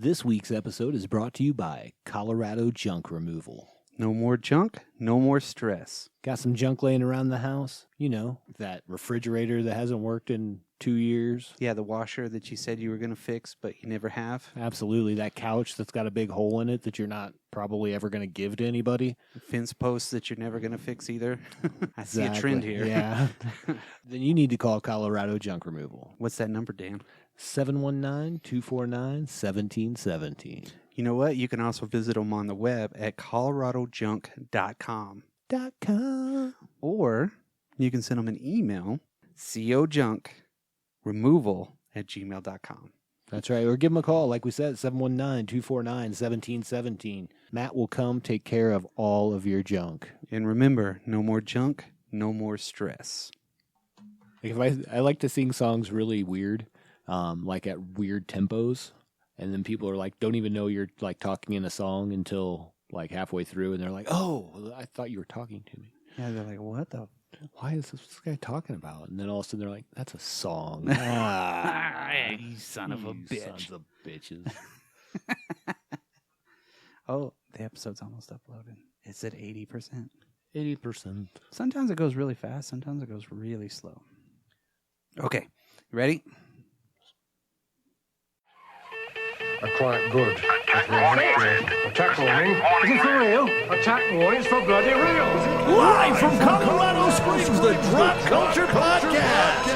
This week's episode is brought to you by Colorado Junk Removal. No more junk, no more stress. Got some junk laying around the house? You know, that refrigerator that hasn't worked in 2 years. Yeah, the washer that you said you were going to fix, but you never have. Absolutely. That couch that's got a big hole in it that you're not probably ever going to give to anybody. Fence posts that you're never going to fix either. I see a trend here. Yeah. Then you need to call Colorado Junk Removal. What's that number, Dan? 719-249-1717. You know what? You can also visit them on the web at coloradojunk.com. Or you can send them an email, cojunkremoval@gmail.com. That's right. Or give them a call. Like we said, 719-249-1717. Matt will come take care of all of your junk. And remember, no more junk, no more stress. I like to sing songs really weird, like at weird tempos. And then people are like, don't even know you're like talking in a song until like halfway through. And they're like, oh, I thought you were talking to me. Yeah, they're like, what the? Why is this guy talking about? And then all of a sudden they're like, that's a song. You son of a bitch. Sons of bitches. Oh, the episode's almost uploaded. It's at 80%. 80%. Sometimes it goes really fast. Sometimes it goes really slow. Okay, you ready? Quite good. Attack warning. Is it for real? Attack warning. It's for bloody real. Live from Colorado Springs, the Drop Culture Podcast.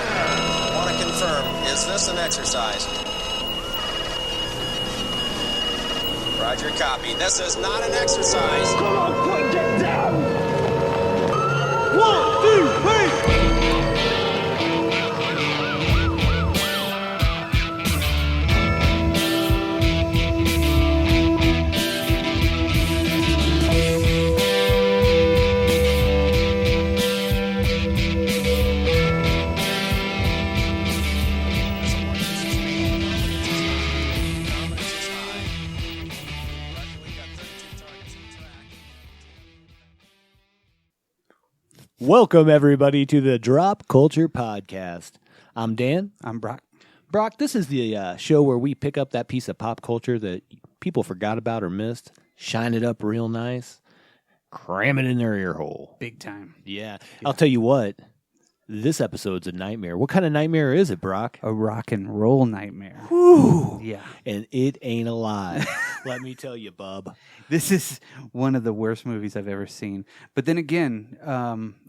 Want to confirm, is this an exercise? Roger, copy. This is not an exercise. Come on, quick, get down. 1, 2, 3. Welcome, everybody, to the Drop Culture Podcast. I'm Dan. I'm Brock. Brock, this is the show where we pick up that piece of pop culture that people forgot about or missed, shine it up real nice, cram it in their ear hole. Big time. Yeah. I'll tell you what, this episode's a nightmare. What kind of nightmare is it, Brock? A rock and roll nightmare. Whew. Yeah. And it ain't a lie. Let me tell you, bub. This is one of the worst movies I've ever seen. But then again,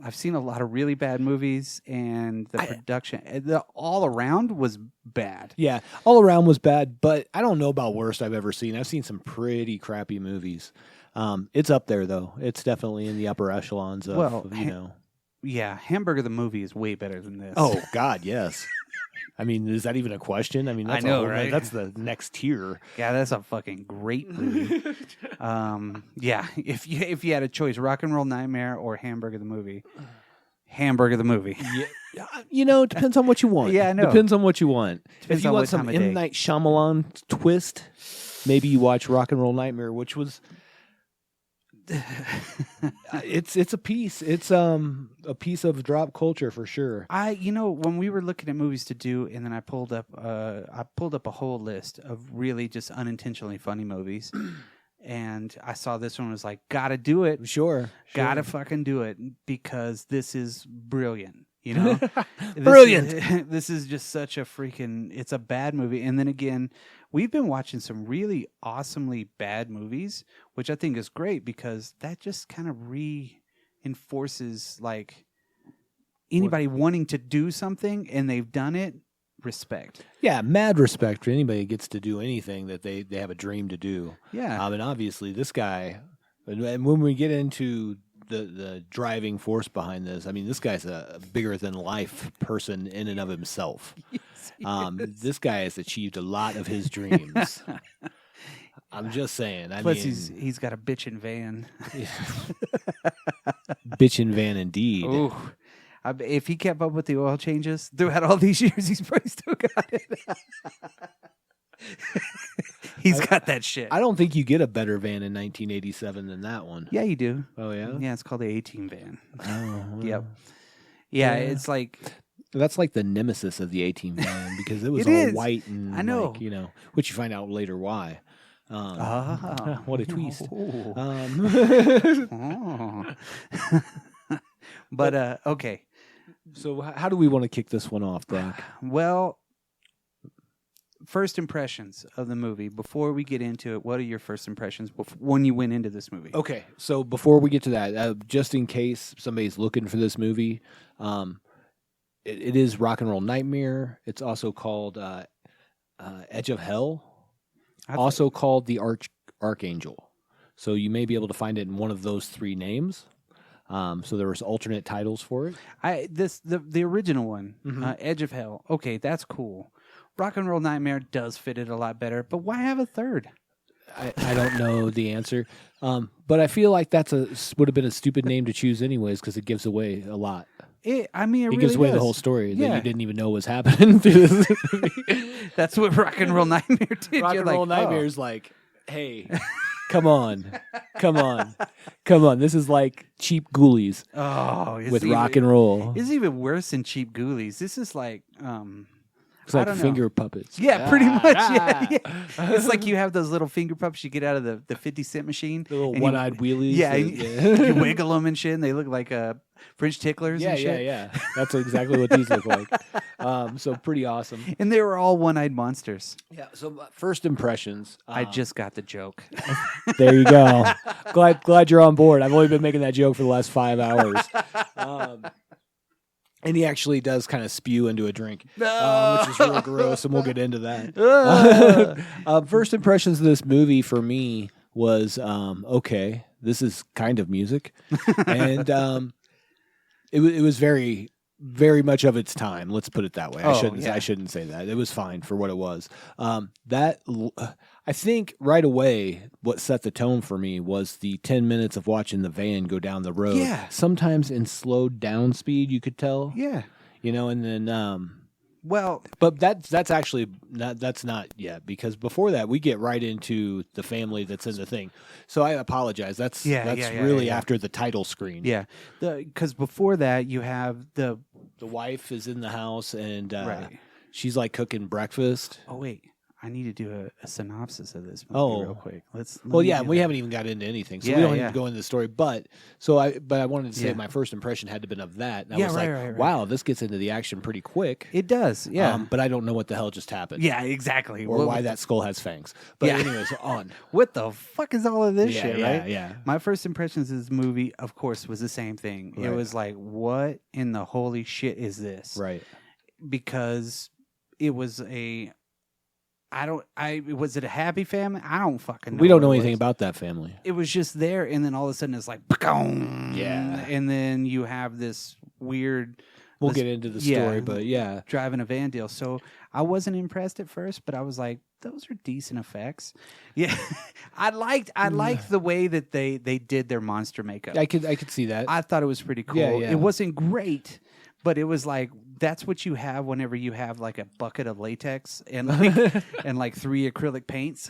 I've seen a lot of really bad movies, and the production, all around was bad. Yeah, all around was bad, but I don't know about worst I've ever seen. I've seen some pretty crappy movies. It's up there, though. It's definitely in the upper echelons of, Yeah, Hamburger the movie is way better than this. Oh, God, yes. I mean, is that even a question? I mean, that's I know, right? That's the next tier. Yeah, that's a fucking great movie. Yeah, if you had a choice, Rock and Roll Nightmare or Hamburger the movie, Hamburger the movie. Yeah, you know, it depends on what you want. Yeah, I know. Depends on what you want. Depends if you on want what some time of day. M. Night Shyamalan twist, maybe you watch Rock and Roll Nightmare, which was... it's a piece. It's a piece of drop culture for sure. When we were looking at movies to do, and then I pulled up a whole list of really just unintentionally funny movies, and I saw this one, was like, gotta do it, Sure. gotta fucking do it, because this is brilliant. You know, Brilliant. This is just such a freaking. It's a bad movie, and then again, we've been watching some really awesomely bad movies, which I think is great because that just kind of reinforces like anybody wanting to do something and they've done it. Respect. Yeah, mad respect for anybody who gets to do anything that they have a dream to do. Yeah, And obviously this guy, and when we get into the driving force behind this, I mean, this guy's a bigger than life person in and of himself. Yes, This guy has achieved a lot of his dreams. I'm just saying. Plus, he's got a bitchin' van. Bitchin' van indeed. Ooh. If he kept up with the oil changes throughout all these years, he's probably still got it. He's got that shit. I don't think you get a better van in 1987 than that one. Yeah, you do. Oh, yeah? Yeah, it's called the A-Team van. Oh, well. Yep. Yeah, it's like... That's like the nemesis of the A-Team van because it was It all is. white and I know. like, which you find out later why. What a twist. Oh. But okay. So how do we want to kick this one off, Doc? Well, first impressions of the movie. Before we get into it, what are your first impressions when you went into this movie? Okay, so before we get to that, just in case somebody's looking for this movie, it is Rock and Roll Nightmare. It's also called Edge of Hell, also called The Archangel. So you may be able to find it in one of those three names. So there was alternate titles for it. The original one, Edge of Hell. Okay, that's cool. Rock and Roll Nightmare does fit it a lot better, but why have a third? I don't know the answer, but I feel like would have been a stupid name to choose anyways because it gives away a lot. It really gives away the does. whole story that Yeah. you didn't even know was happening through this movie. That's what Rock and Roll Nightmare did. Rock You're and like, Roll oh. Nightmare's like, hey, come on. This is like Cheap Ghoulies Oh, it's with even- rock and roll. It's even worse than Cheap Ghoulies. This is like, It's I like don't know. finger puppets. yeah, pretty much. Yeah. It's like you have those little finger puppets you get out of the 50-cent machine. The little and you- one-eyed wheelies. Yeah, that- you wiggle them and shit, and they look like French ticklers Yeah, and shit. yeah. That's exactly what these look like. So pretty awesome. And they were all one-eyed monsters. Yeah. So first impressions. I just got the joke. There you go. Glad you're on board. I've only been making that joke for the last 5 hours. And he actually does kind of spew into a drink, which is real gross, and we'll get into that. First impressions of this movie for me was, okay, this is kind of music. And it was very, very much of its time. Let's put it that way. Oh, I shouldn't say that. It was fine for what it was. I think right away what set the tone for me was the 10 minutes of watching the van go down the road. Yeah. Sometimes in slowed down speed, you could tell. Yeah. And then Well, but that's actually that's not yet, because before that we get right into the family that's in the thing. So I apologize. That's really yeah. after the title screen. yeah. Because before that, you have the. The wife is in the house and Right. she's like cooking breakfast. Oh, wait. I need to do a synopsis of this movie Oh. real quick. Let Well, me yeah, do we that. haven't even got into anything, so Yeah, we don't yeah. need to go into the story. But I wanted to say Yeah. my first impression had to have been of that. And I Yeah, was right, like, right, right. wow, this gets into the action pretty quick. It does, yeah. But I don't know what the hell just happened. Yeah, exactly. Or What- why that skull has fangs. But Yeah. anyways, on. What the fuck is all of this Yeah, shit, yeah, right? yeah. My first impressions of this movie, of course, was the same thing. It Right. was like, what in the holy shit is this? Right. Because it was was it a happy family? I don't fucking know. We don't know what it anything was. about that family. It was just there, and then all of a sudden it's like, Yeah. and then you have this weird. We'll this- get into the yeah. story, but yeah. Driving a van deal. So I wasn't impressed at first, but I was like, those are decent effects. Yeah. I liked the way that they did their monster makeup. I could see that. I thought it was pretty cool. Yeah, yeah. It wasn't great, but it was like that's what you have whenever you have like a bucket of latex and like and like 3 acrylic paints.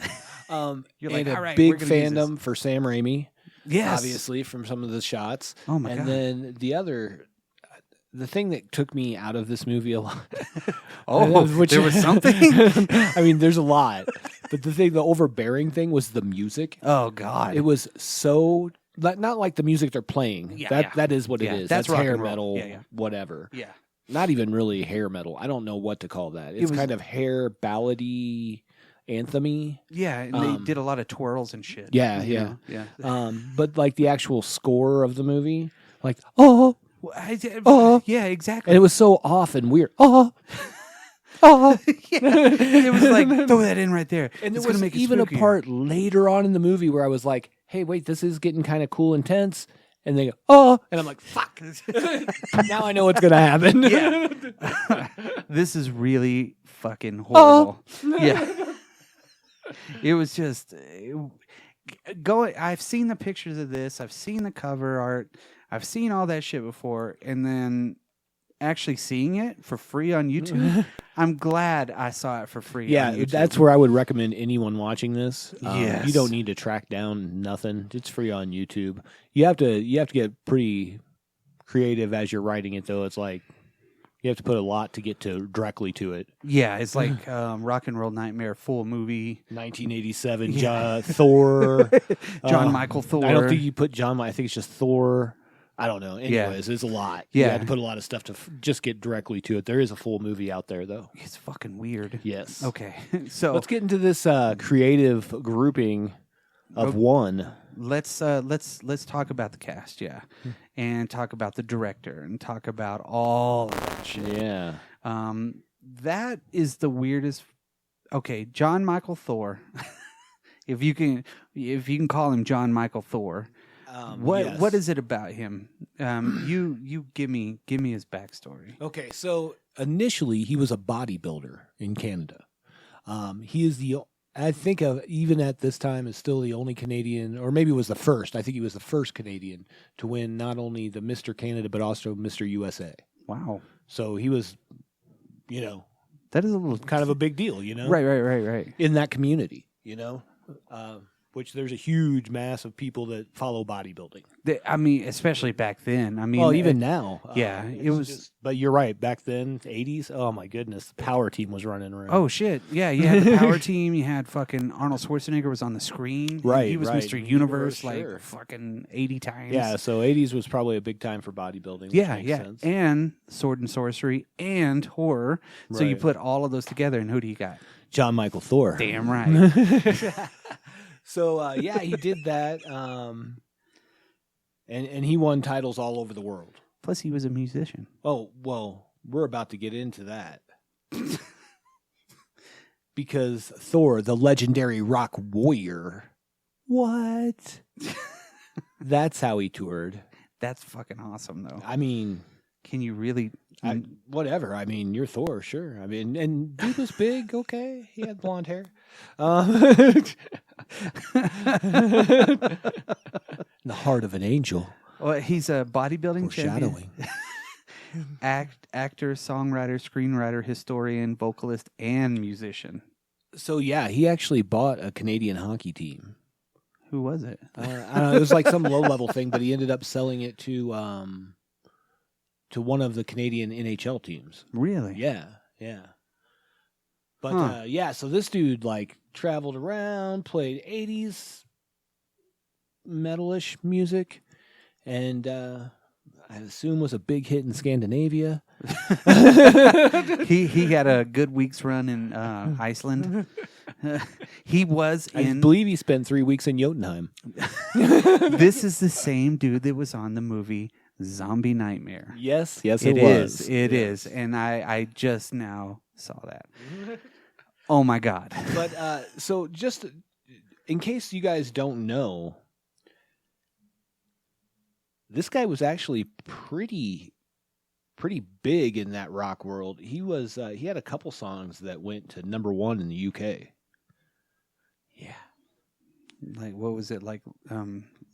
You're like, and a all right, big we're gonna use this." fandom for Sam Raimi, Yes. obviously, from some of the shots. Oh my and God. then the thing that took me out of this movie a lot. Oh, there was something? I mean, there's a lot, but the overbearing thing was the music. Oh God. It was so not like the music they're playing. Yeah, That is what Yeah, it is. that's That's rock hair and roll. metal, Yeah, yeah. whatever. yeah. Not even really hair metal. I don't know what to call that. It's was- kind of hair ballady, anthemy. Yeah, and they did a lot of twirls and shit. Yeah, you yeah. know? Yeah. But like the actual score of the movie, like oh, Well, Oh. yeah, exactly. and it was so off and weird. Oh, oh. Yeah. It was like throw that in right there. And It's there gonna was make it even a spookier. part later on in the movie where I was like, "Hey, wait, this is getting kind of cool and tense." And they go, "Oh," and I'm like, "Fuck!" Now I know what's gonna happen. Yeah. This is really fucking horrible. Yeah. It was just I've seen the pictures of this. I've seen the cover art. I've seen all that shit before, and then actually seeing it for free on YouTube. I'm glad I saw it for free. Yeah, on YouTube. that's where I would recommend anyone watching this. Yes. You don't need to track down nothing. It's free on YouTube. You have to get pretty creative as you're writing it, though. It's like, You have to put a lot to get to directly to it. Yeah, it's like Rock and Roll Nightmare full movie. 1987, Thor. John Michael Thor. I don't think you put John. I think it's just Thor. I don't know. Anyways, it's a lot. Yeah. You had to put a lot of stuff to just get directly to it. There is a full movie out there, though. It's fucking weird. Yes. Okay, so Let's get into this creative grouping of one. let's talk about the cast, and talk about the director, and talk about all of that shit. Yeah. That is the weirdest. Okay, John Michael Thor. if you can call him John Michael Thor. What is it about him? You give me his backstory. Okay, so initially he was a bodybuilder in Canada. He is I think even at this time is still the only Canadian, or maybe it was the first. I think he was the first Canadian to win not only the Mr. Canada but also Mr. USA. Wow, So he was, that is a little kind of a big deal, right. in that community, which there's a huge mass of people that follow bodybuilding. I mean, especially back then. I mean, Well, even now. yeah, it was. But you're right. Back then, 80s, oh my goodness, the power team was running around. Oh shit! Yeah, you had the power team. You had fucking Arnold Schwarzenegger was on the screen. Right, He was right. Mr. Universe Sure. like fucking 80 times. Yeah, so 80s was probably a big time for bodybuilding. Which makes sense. and sword and sorcery and horror. So you Right. put all of those together, and who do you got? John Michael Thor. Damn right. So he did that, and he won titles all over the world. Plus, he was a musician. Oh well, we're about to get into that because Thor, the legendary rock warrior, what? That's how he toured. That's fucking awesome, though. I mean, Can you really? whatever. I mean, you're Thor, sure. I mean, and dude was big. Okay, he had blonde hair. The heart of an angel. Well, he's a bodybuilding champion. Foreshadowing. Actor, songwriter, screenwriter, historian, vocalist, and musician. So he actually bought a Canadian hockey team. Who was it? I don't know, it was like some low level thing, but he ended up selling it to one of the Canadian NHL teams. Really? Yeah. But Huh. so this dude like traveled around, played 80s metalish music, and I assume was a big hit in Scandinavia. He had a good week's run in Iceland. He was I in. believe he spent 3 weeks in Jotunheim. This is the same dude that was on the movie Zombie Nightmare. Yes, It is. It is. And I just now saw that. Oh my God. But so just in case you guys don't know, this guy was actually pretty big in that rock world. He was he had a couple songs that went to #1 in the UK. Yeah. Like, what was it? Like,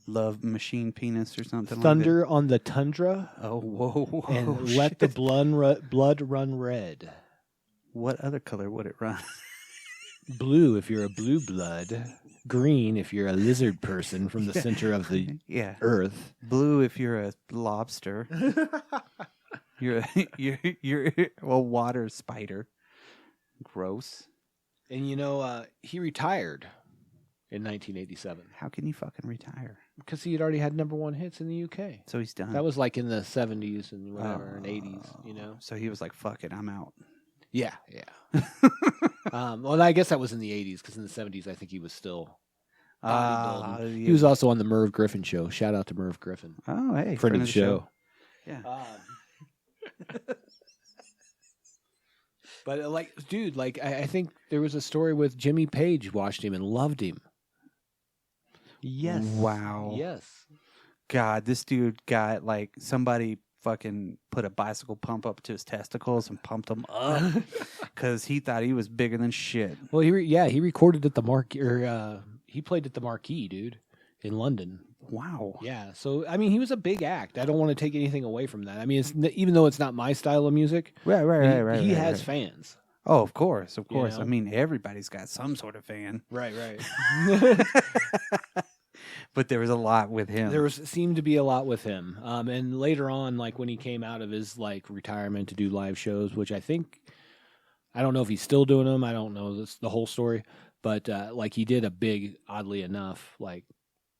Love Machine Penis or something Thunder on the Tundra like that? Oh, whoa. and Let the Blood Run Red. What other color would it run? Blue if you're a blue blood. Green if you're a lizard person from the center of the Yeah. earth. Blue if you're a lobster. you're a water spider. Gross. And he retired in 1987 How can you fucking retire? because he had already had #1 hits in the UK. So he's done. That was like in the 70s and whatever, and 80s, So he was like, fuck it, I'm out. Yeah. Well, I guess that was in the 80s because in the 70s, I think he was still bodybuilding. Yeah. He was also on the Merv Griffin show. Shout out to Merv Griffin, Oh, hey. friend of the show. Yeah. But dude, I think there was a story with Jimmy Page watched him and loved him. Yes. Wow. Yes. God, this dude got like somebody fucking put a bicycle pump up to his testicles and pumped them up because he thought he was bigger than shit. Well, he recorded at the he played at the Marquee, dude, in London. Wow. Yeah, so I mean, he was a big act. I don't want to take anything away from that. I mean, even though it's not my style of music, Right. he has fans. Oh, of course. You know? I mean, everybody's got some sort of fan. Right. but there was a lot with him. There seemed to be a lot with him. And later on, like when he came out of his like retirement to do live shows, which I don't know if he's still doing them. I don't know the whole story, but like he did a big, oddly enough, like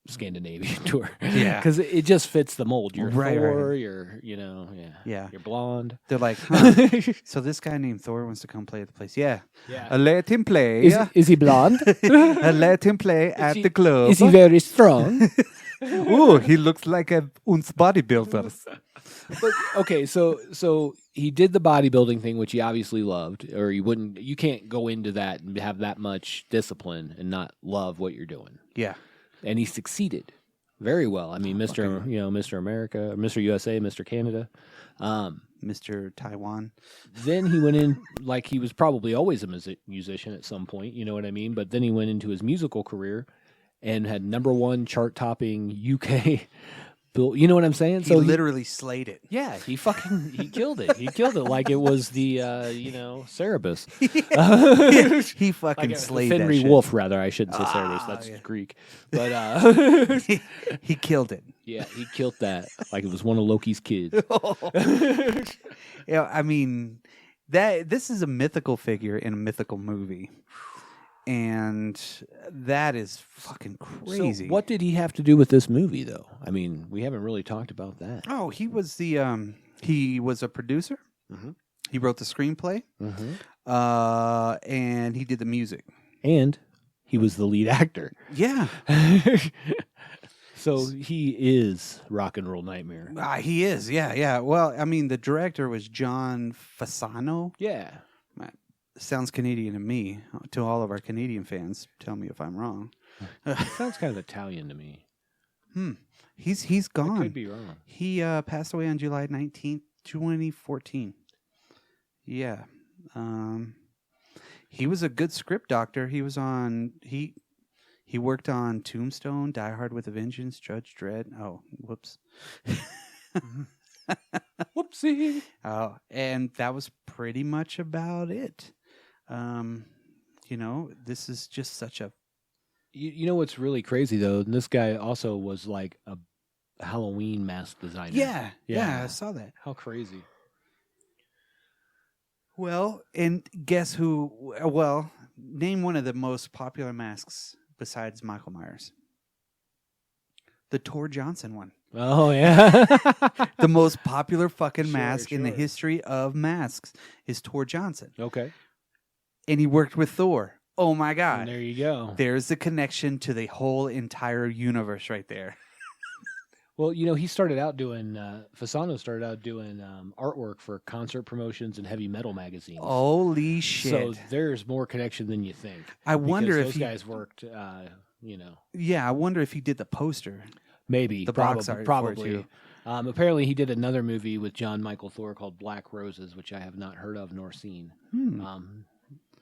Scandinavian tour. Yeah. Because it just fits the mold. You're Right, Thor, right. you're, Yeah. you're blonde. They're like, huh, so this guy named Thor wants to come play at the place. Yeah. Yeah. Let him play. Is he blonde? Let him play at the club. Is he very strong? Ooh, he looks like a uns bodybuilders. But, okay, so he did the bodybuilding thing, which he obviously loved, or you can't go into that and have that much discipline and not love what you're doing. Yeah. And he succeeded very well. I mean, Mr. America, Mr. USA, Mr. Canada. Mr. Taiwan. Then he went in like he was probably always a musician at some point, you know what I mean? But then he went into his musical career and had #1 chart-topping UK. You know what I'm saying? He literally slayed it. Yeah, he killed it. He killed it like it was the Cerberus. He fucking slayed that Fenrir shit. Wolf, rather. I shouldn't say Cerberus. That's yeah. Greek. But He killed it. yeah, he killed that like it was one of Loki's kids. Yeah, I mean, this is a mythical figure in a mythical movie. And that is fucking crazy. So what did he have to do with this movie, though? I mean, we haven't really talked about that. Oh, he was he was a producer. Mhm. He wrote the screenplay. And he did the music. And he was the lead actor. Yeah. So he is Rock and Roll Nightmare. He is. Yeah. Well, I mean, the director was John Fasano. Yeah. Sounds Canadian to me. To all of our Canadian fans, tell me if I'm wrong. Sounds kind of Italian to me. He's gone. I could be wrong. He passed away on July 19th, 2014. Yeah. He was a good script doctor. He was on he worked on Tombstone, Die Hard with a Vengeance, Judge Dredd. Oh, whoops. Whoopsie. Oh, and that was pretty much about it. This is just such a You know what's really crazy though? And this guy also was like a Halloween mask designer. Yeah, I saw that. How crazy. Well, and guess who? Well, name one of the most popular masks besides Michael Myers. The Tor Johnson one. Oh yeah. The most popular fucking Sure, mask in the sure. history of masks is Tor Johnson. Okay. And he worked with Thor. Oh my And God. there you go. There's the connection to the whole entire universe right there. Well, he started out doing Fasano started out doing artwork for concert promotions and heavy metal magazines. Holy shit. So there's more connection than you think. I wonder because if those guys worked. Yeah, I wonder if he did the poster. Maybe The box art for it, probably. too. Apparently, he did another movie with John Michael Thor called Black Roses, which I have not heard of nor seen.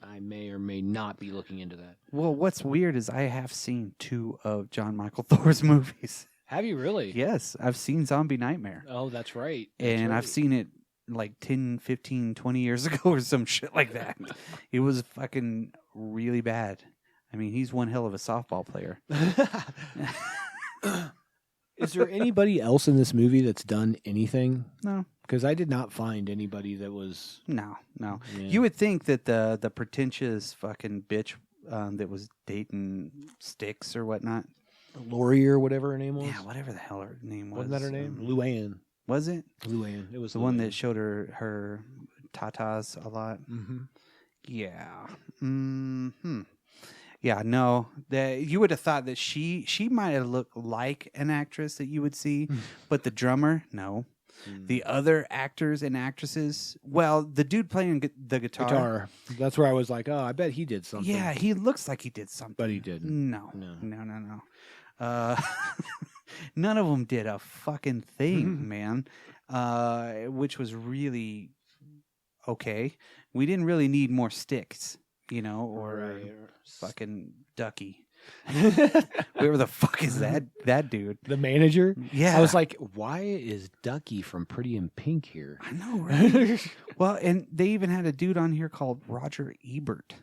I may or may not be looking into that. Well, what's weird is I have seen 2 of John Michael Thor's movies. Have you really? Yes, I've seen Zombie Nightmare. Oh, that's right. And I've seen it like 10, 15, 20 years ago or some shit like that. It was fucking really bad. I mean, he's one hell of a softball player. Is there anybody else in this movie that's done anything? No. Because I did not find anybody that was. No. Yeah. You would think that the pretentious fucking bitch that was dating Styx or whatnot. Lori or whatever her name was. Yeah, whatever the hell her name was. Wasn't that her name? Luann. Was it? Luann. It was The one that showed her tatas a lot. Mm-hmm. Yeah. Yeah, no. You would have thought that she might have looked like an actress that you would see, but the drummer, no. The other actors and actresses, well, the dude playing the guitar. That's where I was like, oh, I bet he did something. Yeah, he looks like he did something. But he didn't. No. None of them did a fucking thing, man, which was really okay. We didn't really need more Sticks, or fucking Ducky. Where the fuck is that dude? The manager? Yeah. I was like, why is Ducky from Pretty in Pink here? I know, right? Well, and they even had a dude on here called Roger Ebert.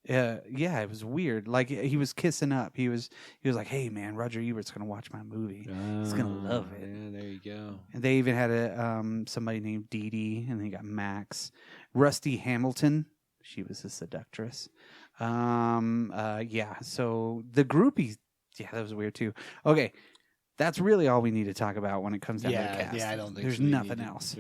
Yeah, it was weird. Like he was kissing up. He was like, "Hey, man, Roger Ebert's gonna watch my movie. He's gonna love it." Yeah, there you go. And they even had somebody named Dee Dee, and they got Max, Rusty Hamilton. She was a seductress. Yeah. So the groupies, yeah, that was weird too. Okay, that's really all we need to talk about when it comes down to the cast. Yeah, I don't think there's so. nothing else.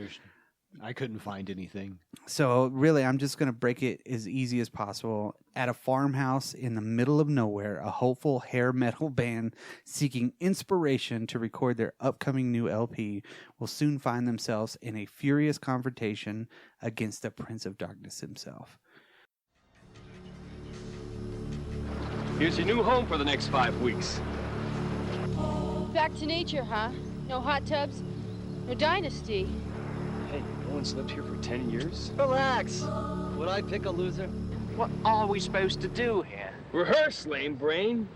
I couldn't find anything. So really, I'm just going to break it as easy as possible. At a farmhouse in the middle of nowhere, a hopeful hair metal band seeking inspiration to record their upcoming new LP will soon find themselves in a furious confrontation against the Prince of Darkness himself. Here's your new home for the next 5 weeks. Back to nature, huh? No hot tubs, no dynasty. Hey, no one's lived here for 10 years? Relax. Would I pick a loser? What are we supposed to do here? Rehearse, lame brain.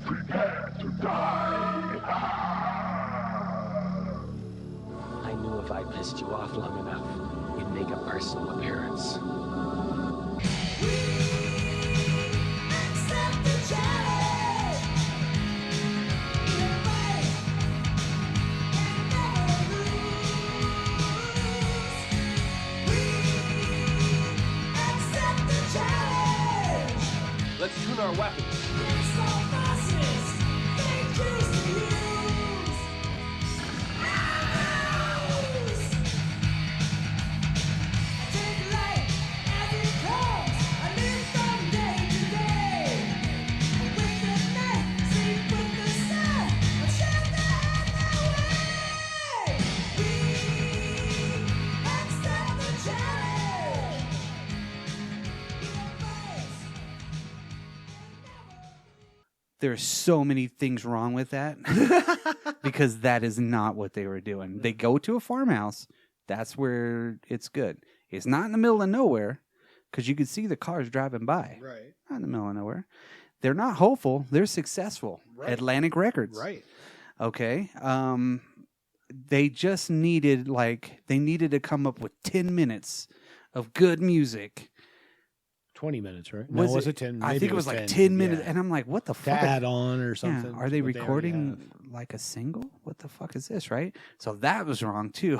Prepare to die. I knew if I pissed you off long enough, you'd make a personal appearance. Let's tune our weapons. There's so many things wrong with that because that is not what they were doing. They go to a farmhouse. That's where it's good. It's not in the middle of nowhere because you could see the cars driving by. Right. Not in the middle of nowhere. They're not hopeful. They're successful. Right. Atlantic Records. Right. Okay. They just needed to come up with 10 minutes of good music. 20 minutes, right? No, was it 10? I Maybe think it was like 10. 10 minutes. Yeah. And I'm like, what the To fuck? add on or Yeah, something. are they what already recording like a single? What the fuck is this, right? So that was wrong too.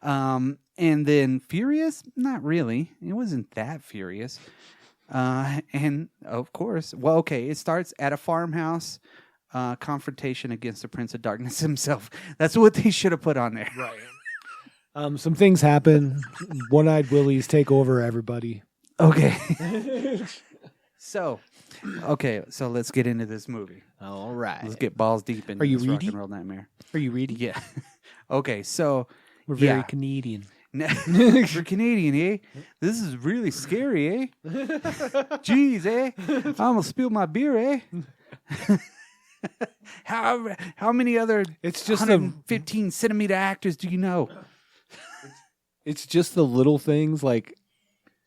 And then Furious? Not really. It wasn't that furious. And of course, well, okay, it starts at a farmhouse, confrontation against the Prince of Darkness himself. That's what they should have put on there. Right. Some things happen. One-eyed Willies take over everybody. Okay. So let's get into this movie. All right. Let's get balls deep into Are you this rock ready? and roll nightmare. Are you ready? Yeah. Okay, so We're very yeah. Canadian. We're Canadian, eh? This is really scary, eh? Jeez, eh? I almost spilled my beer, eh? How many other It's just 115 centimeter actors do you know? It's just the little things like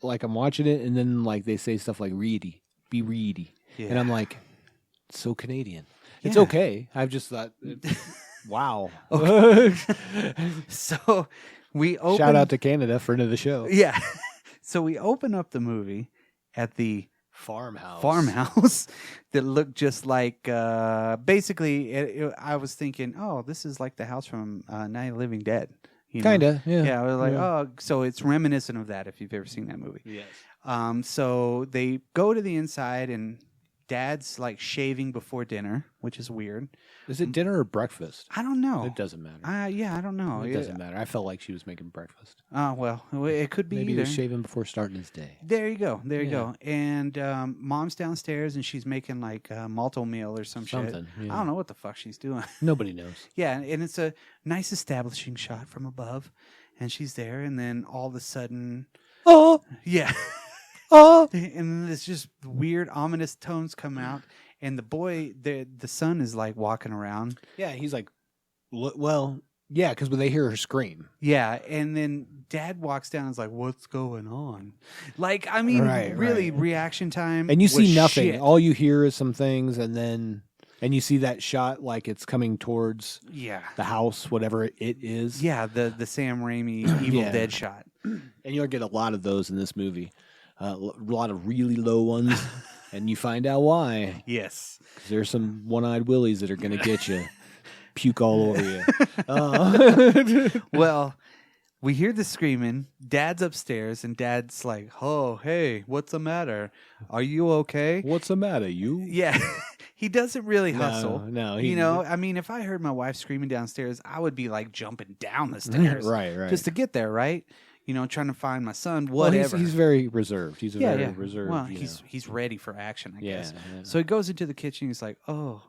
I'm watching it and then like they say stuff like reedy, be reedy. Yeah. And I'm like, so Canadian. It's Yeah. okay. I've just thought, wow. So we open. Shout out to Canada, friend of the show. Yeah. So we open up the movie at the farmhouse that looked just like basically I was thinking, oh, this is like the house from Night of the Living Dead. You know? Kinda, yeah. Yeah, I was like, Yeah. oh, so it's reminiscent of that if you've ever seen that movie. Yes. So they go to the inside and Dad's like shaving before dinner, which is weird. Is it dinner or breakfast? I don't know. It doesn't matter. Yeah, I don't know. It doesn't matter. I felt like she was making breakfast. Oh, well, it could be Maybe he either. was shaving before starting his day. There you go. There you Yeah. go. And Mom's downstairs and she's making like a malto meal or some Something, shit. yeah. I don't know what the fuck she's doing. Nobody knows. Yeah, and it's a nice establishing shot from above. And she's there, and then all of a sudden, Oh, yeah. oh. And then it's just weird, ominous tones come out. And the boy, the son is like walking around. Yeah, he's like, well, Yeah, because when they hear her scream. Yeah, and then Dad walks down and is like, "What's going on?" Like, I mean, really, reaction time. And you see was nothing. shit. All you hear is some things, and you see that shot like it's coming towards the house, whatever it is. Yeah, the Sam Raimi Evil Yeah. Dead shot. And you'll get a lot of those in this movie. A lot of really low ones, and you find out why. Yes. 'Cause there's some one-eyed willies that are going to get you. Puke all over you. Well, we hear the screaming. Dad's upstairs, and Dad's like, "Oh, hey, what's the matter? Are you okay?" What's the matter, you? Yeah. He doesn't really hustle. No, You know, I mean, if I heard my wife screaming downstairs, I would be like jumping down the stairs. Right. Just to get there, right? You know, trying to find my son, Well, whatever. he's very reserved. He's a very reserved. Well, you know. he's ready for action, I guess. Yeah. So he goes into the kitchen. He's like, "Oh,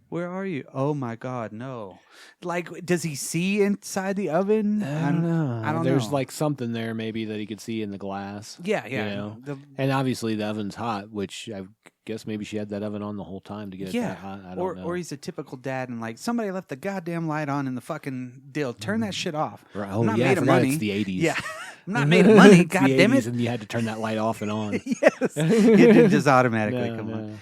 where are you? Oh my God, no!" Like, does he see inside the oven? I don't know. I don't There's know. like something there maybe that he could see in the glass. Yeah. You know? The- And obviously the oven's hot, which I guess maybe she had that oven on the whole time to get it that hot. I don't know. Or he's a typical dad and like somebody left the goddamn light on in the fucking deal. Turn that shit off. Right. I'm Oh, not yeah, I made of forgot money. it's the 80s. Yeah. I'm not made of money. It's God the damn 80s, it. And you had to turn that light off and on. Yes. It just automatically No, come no. on.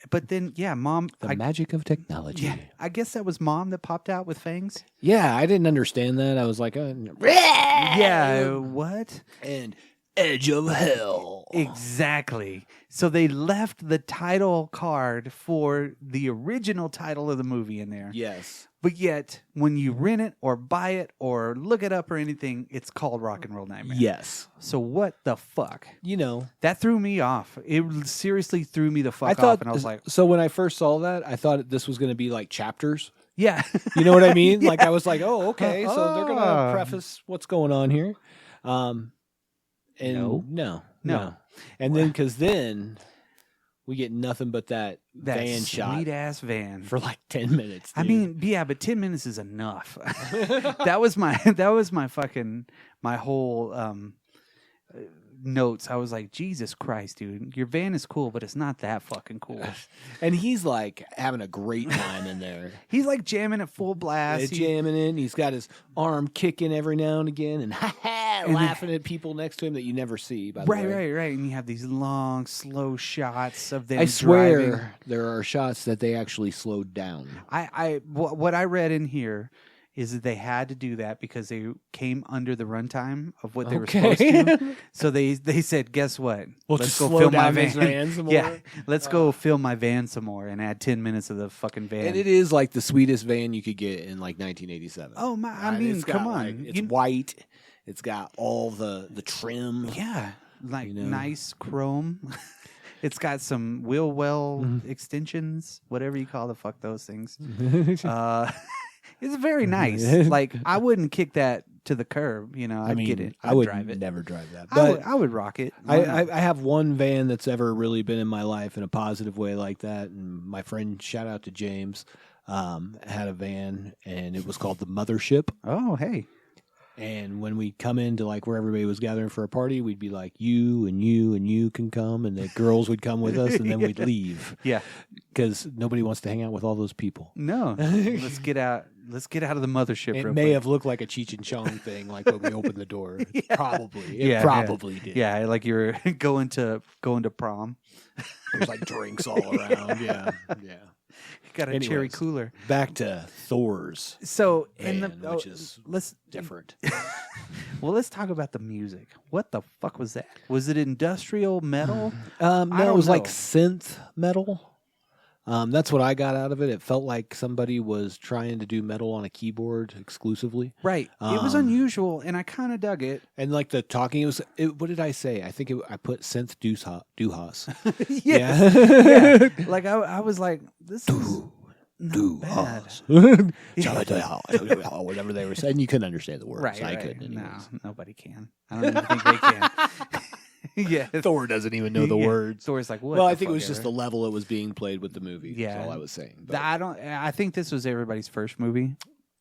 But then, Mom. The magic of technology. Yeah, I guess that was Mom that popped out with fangs. Yeah, I didn't understand that. I was like, Yeah, what? and Edge of Hell. Exactly. So they left the title card for the original title of the movie in there. Yes. But yet, when you rent it or buy it or look it up or anything, it's called Rock and Roll Nightmare. Yes. So what the fuck? You know, That threw me off. It seriously threw me the fuck I thought, off, and I was like, so when I first saw that, I thought this was going to be like chapters. yeah. You know what I mean? Like Yeah. I was like, oh, okay. So they're going Ah. to preface what's going on here. And No. no. And then, because then we get nothing but that van sweet shot ass van. for like 10 minutes. I dude. mean, yeah, but 10 minutes is enough. that was my fucking my whole notes. I was like, Jesus Christ, dude, your van is cool, but it's not that fucking cool. and he's like having a great time in there. He's like jamming at full blast. He's jamming in. He's got his arm kicking every now and again and laughing at people next to him that you never see, by the way. Right. And you have these long, slow shots of them I swear driving. there are shots that they actually slowed down. What I read in here is that they had to do that because they came under the runtime of what they were supposed to. So they said, guess what? We'll Let's just go slow film down my this van some Yeah, more. let's go film my van some more and add 10 minutes of the fucking van. And it is like the sweetest van you could get in like 1987. Oh my! I Right? mean, It's got, come on. like, it's white. It's got all the trim. Yeah, like You know? nice chrome. It's got some wheel well Mm-hmm. extensions, whatever you call the fuck those things. It's very nice. Like I wouldn't kick that to the curb. You know, I'd get it. I would drive it. never drive that. I But would rock it. Why not? I have one van that's ever really been in my life in a positive way like that. And my friend, shout out to James, had a van and it was called the Mothership. Oh, hey. And when we come into like where everybody was gathering for a party, we'd be like, you and you and you can come. And the girls would come with us and then we'd leave Yeah. because nobody wants to hang out with all those people. No. Let's get out. Let's get out of the mothership. It real may quick. have looked like a Cheech and Chong thing, like when we opened the door. Probably. It Yeah, probably did. Yeah, like you were going to prom. There's like drinks all around. Yeah. Yeah. Got a cherry Anyways. cooler. Back to Thor's So in van, the which is let's different. well, let's talk about the music. What the fuck was that? Was it industrial metal? No, I it don't was like know. synth metal. That's what I got out of it. It felt like somebody was trying to do metal on a keyboard exclusively. Right. It was unusual, and I kind of dug it. And like the talking, what did I say? I think I put synth Duhas. Yes. Yeah. Like I was like, this is not bad. Whatever they were saying, you couldn't understand the words. Right. I right. couldn't. No, anyways. nobody can. I don't even think they can. Yeah. Thor doesn't even know the Yeah. words. Thor's like, what? Well, the I think it fuck was just ever? the level it was being played with the movie. Yeah. That's all I was saying. But I think this was everybody's first movie,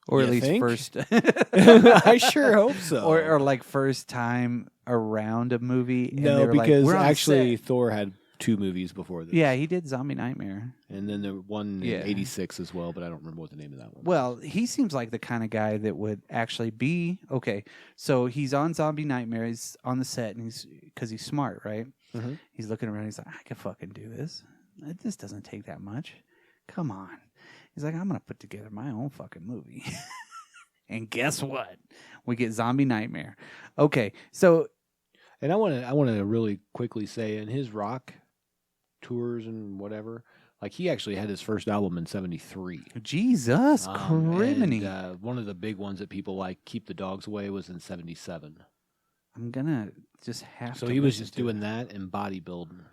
or You at least think? first, I sure hope so. or like first time around a movie. And they no, were like, because "We're on actually set." Thor had 2 movies before this. Yeah, he did Zombie Nightmare. And then there one Yeah. in 86 as well, but I don't remember what the name of that one. Well, he seems like the kind of guy that would actually be okay. So he's on Zombie Nightmare. He's on the set, and because he's smart, right? Mhm. He's looking around. He's like, I could fucking do this. This doesn't take that much. Come on. He's like, I'm gonna put together my own fucking movie. And guess what? We get Zombie Nightmare. Okay, so And I want to really quickly say, in his rock tours and whatever, like he actually had his first album in '73. Jesus criminy. And, one of the big ones that people like, "Keep the Dogs Away," was in '77. I'm gonna just have So to he was listen just to doing it. that and bodybuilding.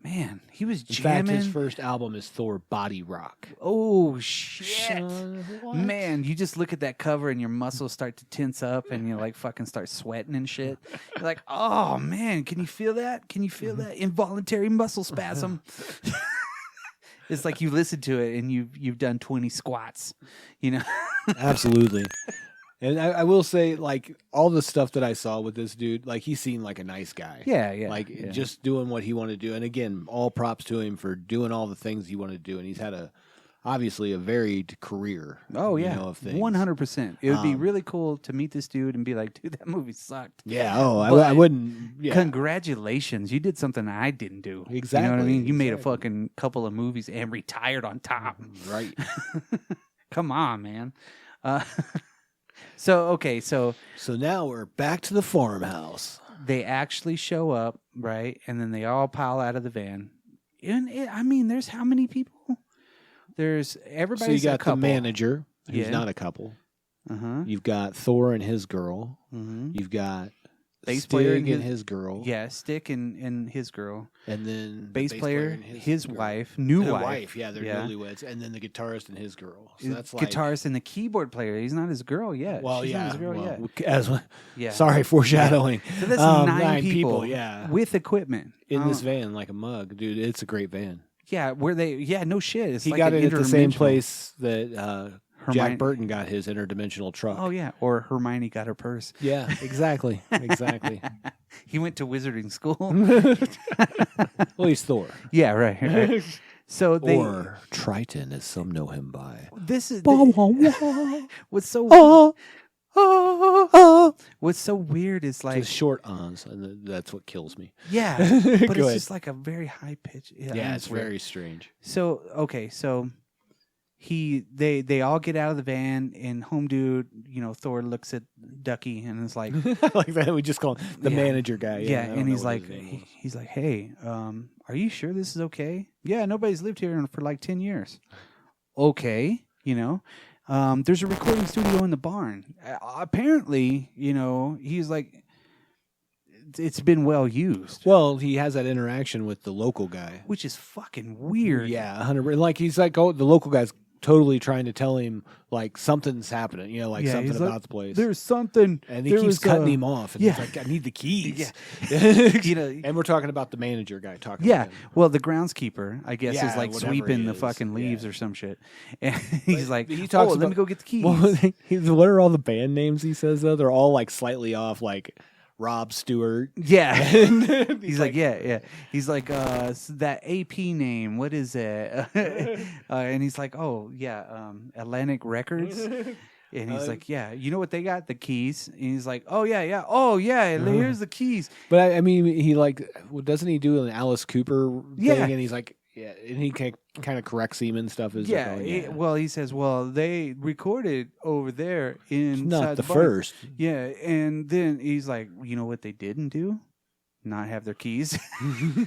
Man, he was In fact, jamming. his first album is Thor Body Rock. Oh shit. Son, what? Man, you just look at that cover and your muscles start to tense up and you like fucking start sweating and shit. You're like, oh man, can you feel that? Can you feel that involuntary muscle spasm? It's like you listen to it and you've done 20 squats, you know? Absolutely. And I will say, like, all the stuff that I saw with this dude, like, he seemed like a nice guy. Yeah, yeah. Like, yeah. just doing what he wanted to do. And again, all props to him for doing all the things he wanted to do. And he's had obviously a varied career. Oh yeah, of things. 100%. It would be really cool to meet this dude and be like, dude, that movie sucked. Yeah. Oh, I But wouldn't. Yeah. Congratulations, you did something I didn't do. You know what I Exactly, mean? You made a exactly. fucking couple of movies and retired on top. Right. Come on, man. So now we're back to the farmhouse. they actually show up, right? And then they all pile out of the van. And I mean, there's how many people? There's So everybody's you a got the couple. manager, who's Yeah. not a couple. Uh-huh. You've got Thor and his girl. Mm-hmm. You've got Bass Stig player and and his girl. Yeah, Stick and his girl. And then the Bass player, and his girl. wife, new Their wife. Yeah, they're Yeah. newlyweds. And then the guitarist and his girl. So His that's like guitarist and the keyboard player. He's not his girl yet. Well, She's yeah. not his girl well, yet. As, Yeah. Sorry, foreshadowing. So that's 9 people. Yeah, with equipment in this Um, van like a mug, dude. It's a great van. Yeah, where they? Yeah, no shit. It's He like got an it at the same interdimensional- place that Hermione- Jack Burton got his interdimensional truck. Oh yeah, or Hermione got her purse. Yeah, exactly, exactly. He went to wizarding school. Well, he's Thor, Yeah, right. right. So they. or Triton, as some know him by. This is what's so what's so weird is like Just short ons, and that's what kills me. yeah, but Go it's ahead. just like a very high pitch. Yeah, it's weird. very strange. So okay, so they all get out of the van and home dude, Thor looks at Ducky and is like, Like that, we just call him the Yeah. manager guy. yeah, I don't and know he's what like, his name was. he's like, hey, are you sure this is okay? Yeah, nobody's lived here for like 10 years. Okay, there's a recording studio in the barn. Apparently, he's like, it's been well used, Well, he has that interaction with the local guy. which is fucking weird. Yeah, 100%. Like he's like, oh, the local guy's totally trying to tell him like something's happening. Like Yeah, something he's about like, the place. There's something, And he there keeps was, cutting him off. And yeah. he's like, I need the keys. Yeah. And we're talking about the manager guy talking Yeah, about him. well, the groundskeeper, I guess, Yeah, is like whatever sweeping he the is. fucking leaves Yeah. or some shit. And he's But like, he talks let me about- go get the keys. What are all the band names he says, though? They're all like slightly off, like Rob Stewart. Yeah. And He's like, yeah. He's like, that AP name, what is it? And he's like, oh, yeah, Atlantic Records. And he's like, yeah, you know what they got? The keys. And he's like, oh, yeah. Oh, yeah, here's the keys. But I mean, he like, doesn't he do an Alice Cooper thing? Yeah. And he's like, yeah, and he kind of corrects him and stuff. As Yeah, they're going, well, he says, well, they recorded over there It's in not the barn. first. Yeah, and then he's like, you know what they didn't do? Not have their keys.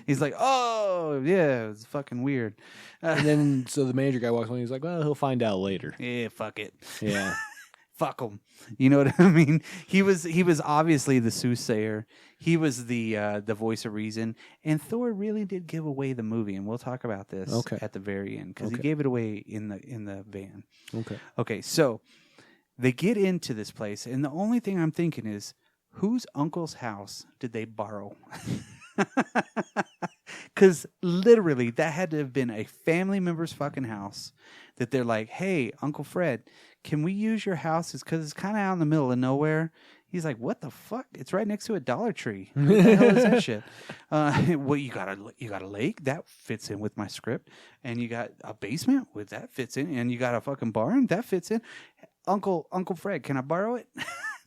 He's like, oh, yeah, it's fucking weird. And then so the manager guy walks on. He's like, well, he'll find out later. Yeah, fuck it. Yeah. Fuck him. You know what I mean? He was obviously the soothsayer. He was the voice of reason. And Thor really did give away the movie, and we'll talk about this Okay. at the very end because he Okay. gave it away in the van. Okay. Okay, so they get into this place, and the only thing I'm thinking is, whose uncle's house did they borrow? Because literally, that had to have been a family member's fucking house that they're like, hey, Uncle Fred, can we use your house? Because it's kind of out in the middle of nowhere. He's like, what the fuck? It's right next to a Dollar Tree. What the hell is that shit? Well, you got a lake that fits in with my script, and you got a basement with that fits in, and you got a fucking barn that fits in. Uncle Fred, can I borrow it?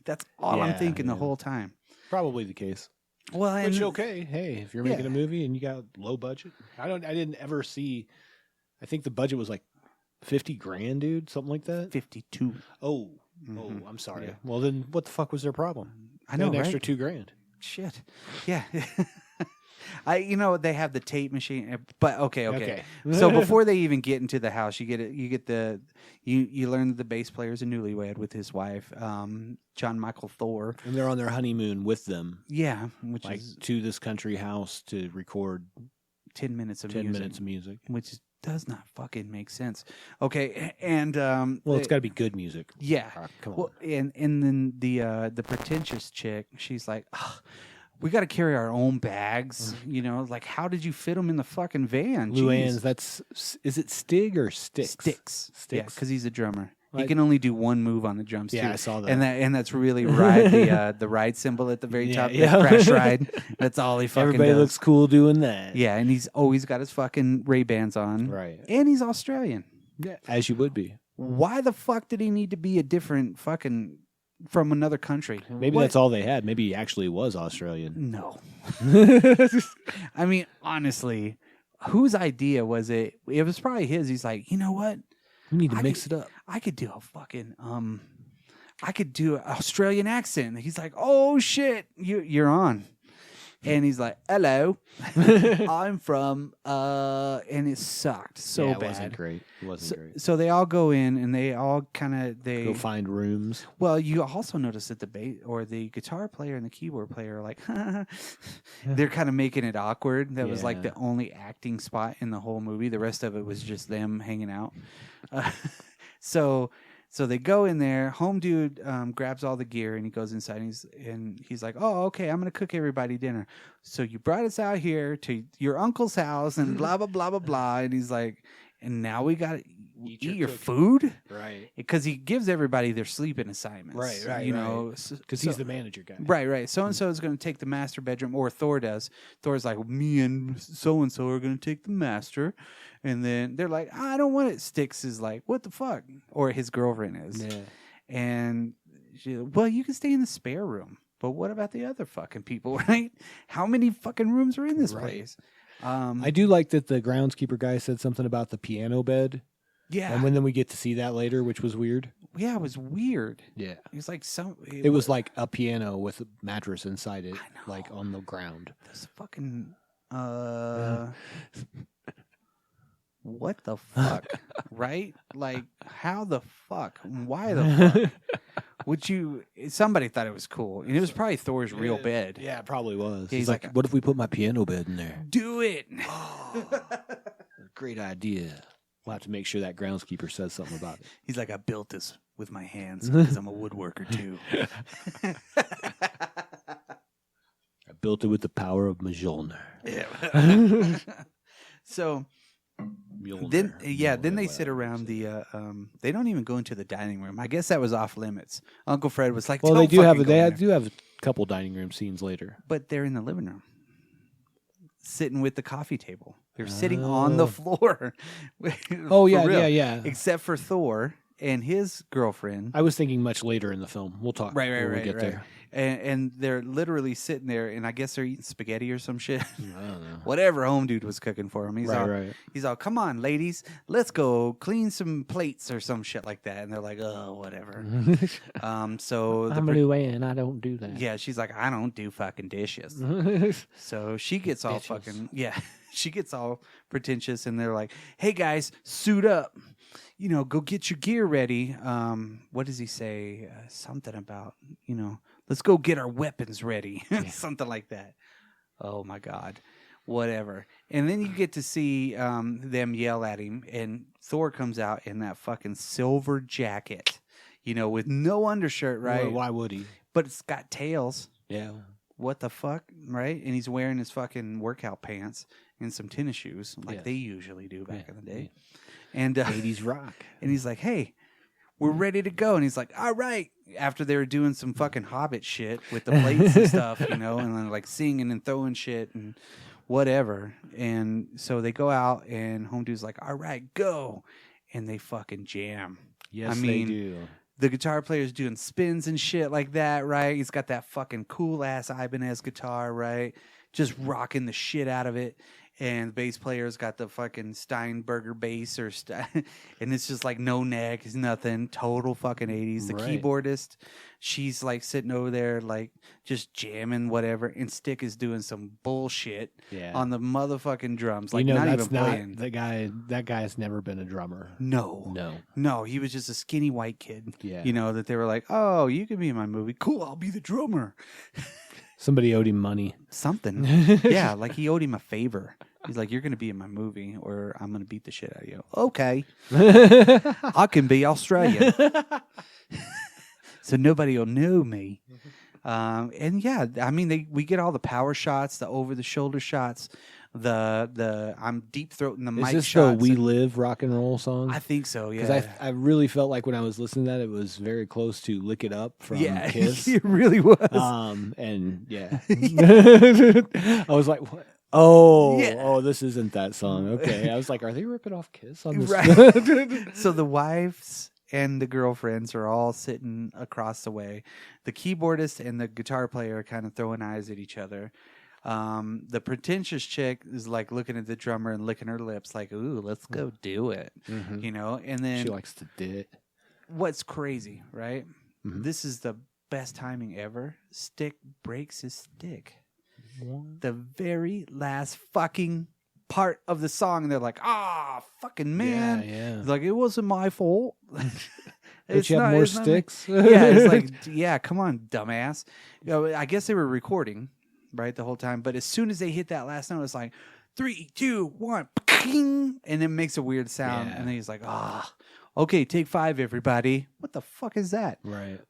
That's all I'm thinking the whole time. Probably the case. Well, Which okay, hey, if you're making a movie and you got low budget, I didn't ever see. I think the budget was like $50,000, dude, something like that. 52. Oh, I'm sorry. Yeah. Well, then what the fuck was their problem? I know, an extra right? $2,000. Shit. Yeah. They have the tape machine, but okay. So before they even get into the house, you learn that the bass player is a newlywed with his wife, John Michael Thor, and they're on their honeymoon with them. Yeah, which like is to this country house to record 10 minutes of 10 minutes of music, which does not fucking make sense. Okay, and well, it's got to be good music. Yeah, come on. Well, and then the pretentious chick, she's like, we got to carry our own bags, like, how did you fit them in the fucking van? Luann's, is it Stig or Sticks? Sticks. Yeah, because he's a drummer. He Like- can only do one move on the drums. Yeah, too. I saw that. And that's really ride the ride symbol at the very top, the yeah. crash ride. That's all he fucking Everybody does. looks cool doing that. Yeah, and he's always got his fucking Ray-Bans on. Right. And he's Australian. Yeah, as you would be. Why the fuck did he need to be a different fucking from another country? Maybe that's all they had. Maybe he actually was Australian. No. I mean, honestly, whose idea was it? It was probably his. He's like, you know what? We need to mix it up. I could do a fucking I could do an Australian accent. He's like, oh shit, you're on. And he's like, hello, I'm from, and it sucked so it bad. wasn't great. It wasn't great. So they all go in and they all Go find rooms. Well, you also notice that the guitar player and the keyboard player are like, they're kind of making it awkward. That was like the only acting spot in the whole movie. The rest of it was just them hanging out. So they go in there. Home dude grabs all the gear and he goes inside and he's like, "Oh, okay, I'm gonna cook everybody dinner. So you brought us out here to your uncle's house and blah blah blah blah blah." And he's like, "And now we gotta eat your food, right?" Because he gives everybody their sleeping assignments, right. You know, because he's the manager guy, right. So and so is going to take the master bedroom, or Thor does. Thor's like, "Me and so are going to take the master." And then they're like, I don't want it. Sticks is like, what the fuck? Or his girlfriend is. Yeah. And she's like, well, you can stay in the spare room. But what about the other fucking people, right? How many fucking rooms are in this place? I do like that the groundskeeper guy said something about the piano bed. Yeah. And then we get to see that later, which was weird. Yeah, it was weird. Yeah. It was like it was like a piano with a mattress inside it, like on the ground. This fucking what the fuck? Right? Like, how the fuck? Why the fuck? Would you? Somebody thought it was cool, and it was probably Thor's real bed. Yeah, it probably was. He's He's like, what if we put my piano bed in there? Do it. Great idea. We'll have to make sure that groundskeeper says something about it. He's like, I built this with my hands because I'm a woodworker too. I built it with the power of Mjolnir. Yeah. So Mjolnir. then they sit around the they don't even go into the dining room. I guess that was off limits. Uncle Fred was like, well, "Don't they do fucking have go in there." do have a couple dining room scenes later. But they're in the living room, sitting with the coffee table. They're sitting on the floor. Oh, For yeah, real. yeah. Except for Thor and his girlfriend. I was thinking much later in the film. We'll talk Right, when we get there. And they're literally sitting there, and I guess they're eating spaghetti or some shit. I don't know. Whatever home dude was cooking for him. He's all, come on, ladies, let's go clean some plates or some shit like that. And they're like, oh, whatever. So I'm Luann. I don't do that. yeah, she's like, I don't do fucking dishes. So she gets all fucking, she gets all pretentious, and they're like, hey guys, suit up. You know, go get your gear ready. What does he say? Something about, let's go get our weapons ready. Something like that. Oh my God. Whatever. And then you get to see them yell at him, and Thor comes out in that fucking silver jacket, with no undershirt, right? Well, why would he? But it's got tails. Yeah. What the fuck, right? And he's wearing his fucking workout pants and some tennis shoes, like they usually do back in the day. And 80s rock. And he's like, hey, we're ready to go. And he's like, all right. After they were doing some fucking Hobbit shit with the plates and stuff, and then like singing and throwing shit and whatever. And so they go out, and Home Dude's like, all right, go. And they fucking jam. Yes, they do. The guitar player's doing spins and shit like that, right? He's got that fucking cool-ass Ibanez guitar, right? Just rocking the shit out of it. And the bass player's got the fucking Steinberger bass, and it's just like no neck, it's nothing. Total fucking 80s. The keyboardist, she's like sitting over there, like just jamming whatever. And Stick is doing some bullshit on the motherfucking drums. Like, not even playing. That guy has never been a drummer. No, he was just a skinny white kid. Yeah. That they were like, oh, you can be in my movie. Cool, I'll be the drummer. Somebody owed him money. Something. Yeah, like he owed him a favor. He's like, you're going to be in my movie, or I'm going to beat the shit out of you. Okay. I can be Australian. So nobody will know me. And yeah, I mean, we get all the power shots, the over-the-shoulder shots, the I'm deep-throating the mic shots. Is this the We Live rock and roll song? I think so, yeah. Because I really felt like when I was listening to that, it was very close to Lick It Up from Kiss. It really was. And yeah. I was like, what? Oh, this isn't that song. Okay. I was like, are they ripping off Kiss on this? Right. So the wives and the girlfriends are all sitting across the way. The keyboardist and the guitar player are kind of throwing eyes at each other. The pretentious chick is like looking at the drummer and licking her lips like, ooh, let's go do it. Mm-hmm. And then she likes to do it. What's crazy, right? Mm-hmm. This is the best timing ever. Stick breaks his stick. What? The very last fucking part of the song, and they're like, fucking man. Yeah. Like, it wasn't my fault. Don't you have more sticks? Yeah, it's like, yeah, come on, dumbass. I guess they were recording, right, the whole time. But as soon as they hit that last note, it's like 3, 2, 1, and it makes a weird sound. Yeah. And then he's like, okay, take 5, everybody. What the fuck is that? Right.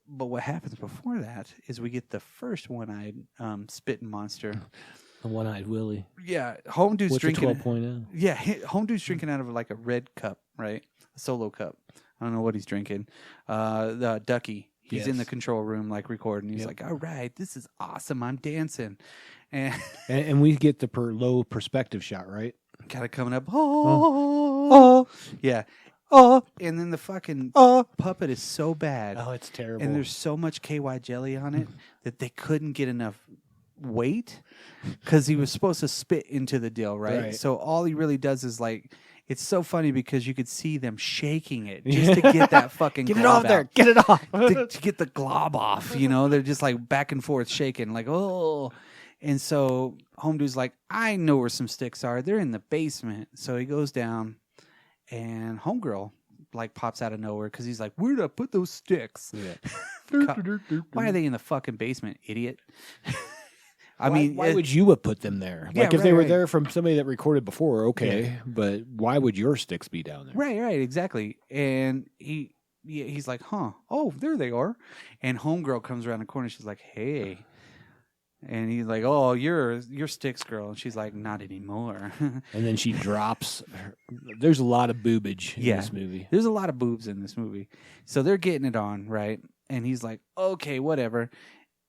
But what happens before that is we get the first one-eyed spitting monster. The one-eyed Willie. Yeah, Home Dude's drinking. 12.0? Yeah, Home Dude's drinking out of like a red cup, right? A solo cup. I don't know what he's drinking. The Ducky. He's in the control room, like recording. He's like, "All right, this is awesome. I'm dancing," and we get the low perspective shot, right? Kind of coming up. Yeah. And then the fucking puppet is so bad. Oh, it's terrible. And there's so much KY jelly on it that they couldn't get enough weight because he was supposed to spit into the deal, right? So all he really does is like, it's so funny because you could see them shaking it just to get that fucking get it off there. Get it off. to get the glob off, They're just like back and forth shaking like, oh. And so Home Dude's like, I know where some sticks are. They're in the basement. So he goes down. And Homegirl like pops out of nowhere because he's like, where did I put those sticks? Yeah. Why are they in the fucking basement, idiot? Why would you have put them there? Like if they were there from somebody that recorded before, okay. But why would your sticks be down there? Right, exactly. And he's like, oh, there they are. And Homegirl comes around the corner. She's like, hey. And he's like, oh, you're Sticks girl. And she's like, not anymore. And then she drops. There's a lot of boobage in this movie. There's a lot of boobs in this movie. So they're getting it on, right? And he's like, okay, whatever.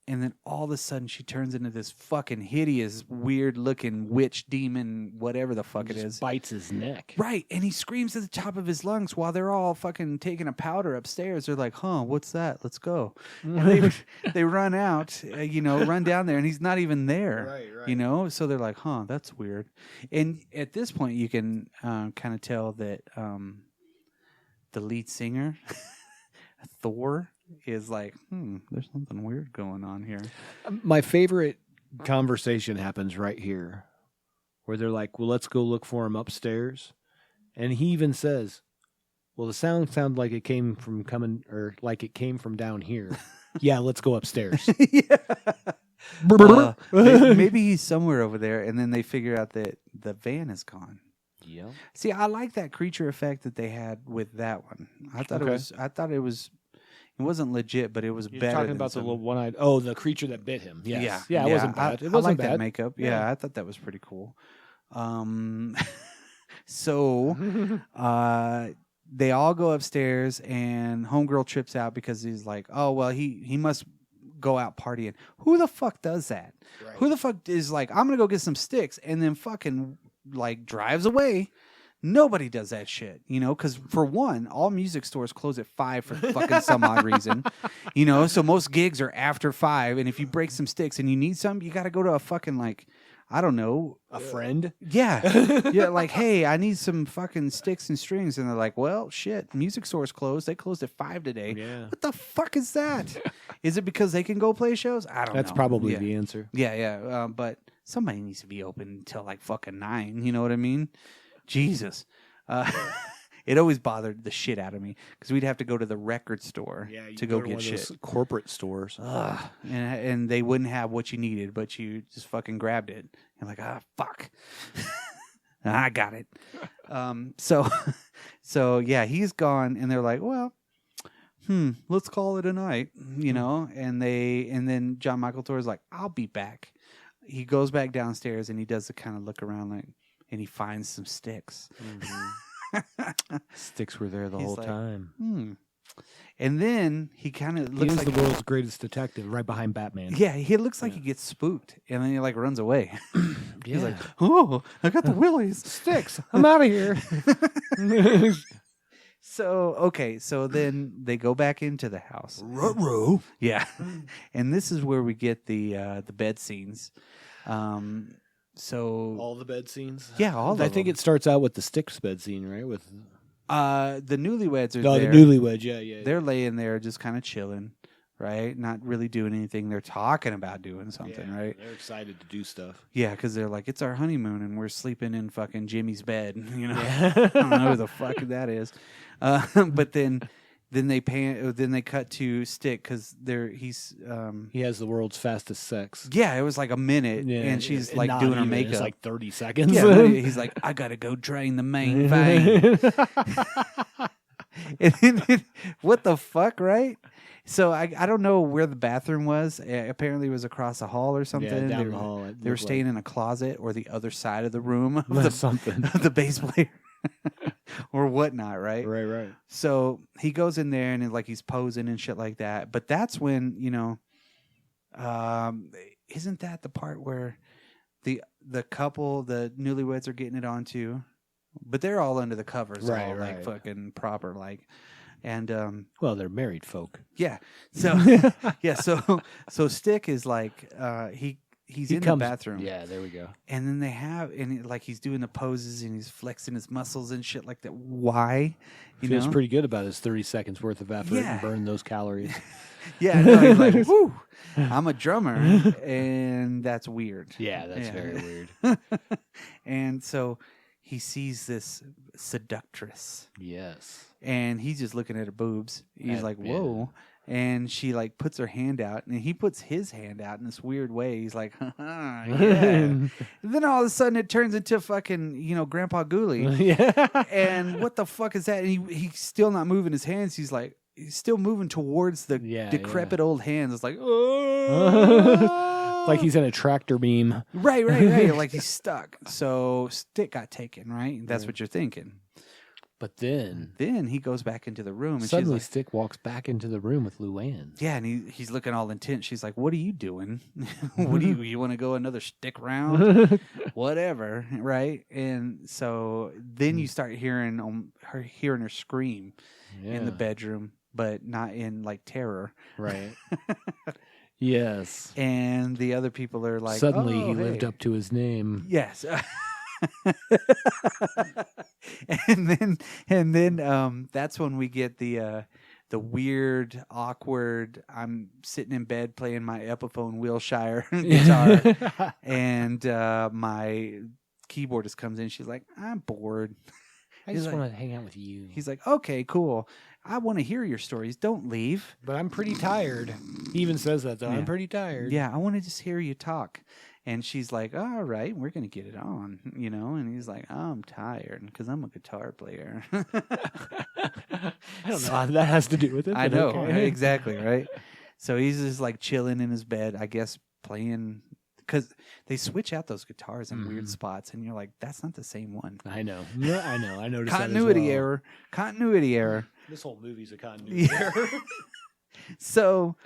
And then all of a sudden she turns into this fucking hideous, weird-looking witch demon, whatever the fuck it is. Bites his neck. Right. And he screams at the top of his lungs while they're all fucking taking a powder upstairs. They're like, what's that? Let's go. And they run out, run down there, and he's not even there. Right. So they're like, that's weird. And at this point, you can kind of tell that the lead singer, Thor, is like, there's something weird going on here. My favorite conversation happens right here, where they're like, well, let's go look for him upstairs. And he even says, well, the sound sounded like it came from down here. Yeah, let's go upstairs. Maybe he's somewhere over there, and then they figure out that the van is gone. Yeah. See, I like that creature effect that they had with that one. I thought it was It wasn't legit, but it was You're better. talking about the little one-eyed. Oh, the creature that bit him. Yes. Yeah, it wasn't bad. It I wasn't like bad. that makeup. Yeah, I thought that was pretty cool. So, they all go upstairs, and homegirl trips out because he's like, oh, well, he must go out partying. Who the fuck does that? Right. Who the fuck is like, I'm going to go get some sticks, and then fucking like drives away? Nobody does that shit, you know, because for one, all music stores close at 5 for fucking some odd reason, you know, so most gigs are after 5, and if you break some sticks and you need some, you got to go to a fucking, like, I don't know. A friend? Yeah. Yeah, like, hey, I need some fucking sticks and strings, and they're like, well, shit, music stores closed. They closed at 5 today. Yeah. What the fuck is that? Is it because they can go play shows? I don't know. That's probably Yeah. the answer. Yeah. But somebody needs to be open until like fucking 9. You know what I mean? Jesus. It always bothered the shit out of me because we'd have to go to the record store to go get shit. Corporate stores. And they wouldn't have what you needed, but you just fucking grabbed it. You're like, fuck. I got it. So yeah, he's gone, and they're like, well, let's call it a night, you know. And then John Michael Thor's like, I'll be back. He goes back downstairs and he does the kind of look around, like, and he finds some sticks. Mm-hmm. Sticks were there the He's whole like, time. And then he kind of He looks is like the world's greatest detective, right behind Batman. Yeah, he looks like he gets spooked, and then he like runs away. He's like, Yeah. "Oh, I got the willies, Sticks. I'm out of here. So then they go back into the house. Ruh-roh. Yeah, and this is where we get the bed scenes. So All the bed scenes. yeah, all of I think them. it starts out with the sticks bed scene, right? With The newlyweds are the there. newlyweds. Yeah. They're laying there just kind of chilling, right? Not really doing anything. They're talking about doing something, right? They're excited to do stuff. Yeah, because they're like, it's our honeymoon and we're sleeping in fucking Jimmy's bed. You know, I don't know who the fuck that is. But then they then they cut to Stick because He has the world's fastest sex. yeah, it was like a minute, and she's like not doing her even. makeup. It's like 30 seconds. Yeah, he's like, I gotta go drain the main vein. And then, what the fuck, right? So I don't know where the bathroom was. Apparently, it was across the hall or something. Yeah, down they the were, hall. It They were looked staying in a closet or the other side of the room of something. the bass player or whatnot, right? Right. So he goes in there and like he's posing and shit like that. But that's when, you know, isn't that the part where the couple, the newlyweds, are getting it on too? But they're all under the covers, Right, all like right. fucking proper, like, and Well, they're married folk. yeah. So yeah, so Stick is like he's in the bathroom. Yeah, there we go. And then like he's doing the poses and he's flexing his muscles and shit like that. Why? You Feels know? pretty good about his 30 seconds worth of effort Yeah. and burn those calories. Yeah, no, he's like, whoo, I'm a drummer, and that's weird. Yeah, that's Yeah. very weird. And so he sees this seductress, Yes. and he's just looking at her boobs. He's That- like, whoa. And she like puts her hand out, and he puts his hand out in this weird way. He's like, yeah. And then all of a sudden it turns into fucking, you know, Grandpa Ghoulie. Yeah. And what the fuck is that? And he's still not moving his hands. He's still moving towards the decrepit old hands. It's like, oh. Like he's in a tractor beam. Right. Like he's stuck. So Stick got taken, right? That's what you're thinking. But then Then he goes back into the room, and suddenly she's like, Stick walks back into the room with Luann. yeah, and he's looking all intent. She's like, "What are you doing? What do you want to go another stick round? Whatever, right?" And so then you start hearing her scream in the bedroom, but not in like terror, Right. Yes. And the other people are like, Suddenly "Oh, he lived hey." up to his name. Yes. and then that's when we get the weird, awkward, I'm sitting in bed playing my Epiphone Wilshire guitar, and my keyboardist comes in. She's like, I'm bored. I He's just like- want to hang out with you. He's like, okay, cool. I want to hear your stories. Don't leave. But I'm pretty tired. He even says that, though. Yeah. I'm pretty tired. Yeah, I want to just hear you talk. And she's like, all right, we're going to get it on, you know? And he's like, I'm tired because I'm a guitar player. I don't know how that has to do with it. I but know, okay. exactly, right? So he's just like chilling in his bed, I guess, playing the because they switch out those guitars in weird spots, and you're like, that's not the same one. I know. Yeah, I know. I noticed Continuity that as well. error. Continuity error. This whole movie's a continuity error. So,